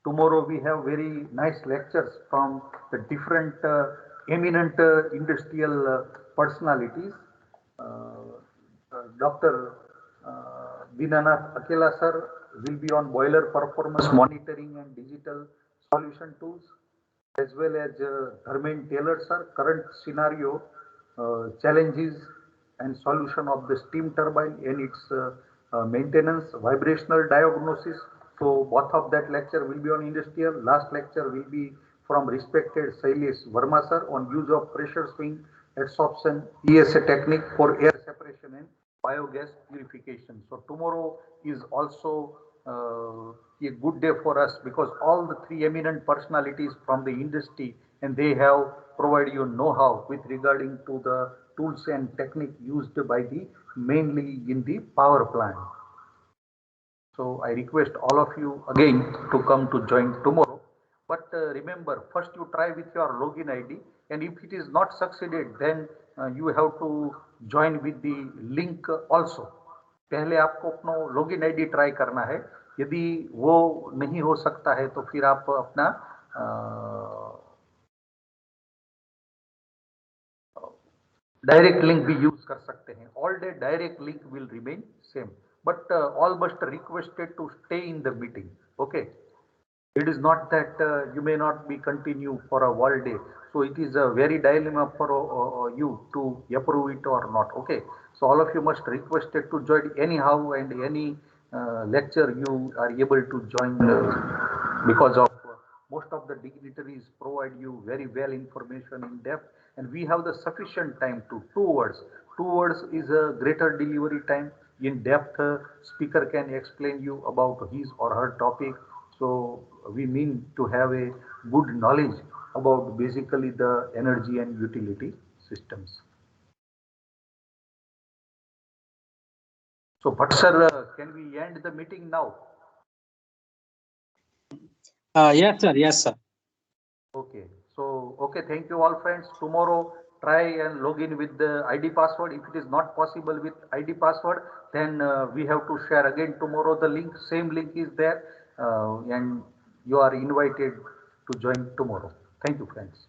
Tomorrow we have very nice lectures from the different eminent industrial personalities. Dr. Dinanath Akela sir will be on boiler performance monitoring and digital solution tools, as well as Dharmen Taylor sir, current scenario, challenges and solution of the steam turbine and its maintenance, vibrational diagnosis. So both of that lecture will be on industrial. Last lecture will be from respected Shailesh Verma sir on use of pressure swing adsorption ESA technique for air separation and biogas purification. So tomorrow is also a good day for us because all the three eminent personalities from the industry and they have provided you know-how with regarding to the tools and technique used by the mainly in the power plant. So I request all of you again to come to join tomorrow. But remember, first you try with your login ID, and if it is not succeeded, then you have to join with the link also. पहले आपको अपना login ID try करना है, यदि वो नहीं हो सकता है तो फिर आप अपना डायरेक्ट लिंक भी यूज कर सकते हैं. All day direct link will remain same, but all must requested to stay in the meeting. Okay, it is not that you may not be continue for a whole day, so it is a very dilemma for you to approve it or not. Okay, so all of you must requested to join anyhow, and any lecture you are able to join because of most of the dignitaries provide you very well information in depth, and we have the sufficient time to 2 hours. 2 hours is a greater delivery time. In depth, speaker can explain you about his or her topic. So we mean to have a good knowledge about basically the energy and utility systems. So, but sir, can we end the meeting now? Yes, sir. Yes, sir. Okay. So, okay. Thank you all friends. Tomorrow, try and log in with the ID password. If it is not possible with ID password, then we have to share again tomorrow the link. Same link is there, and you are invited to join tomorrow. Thank you, friends.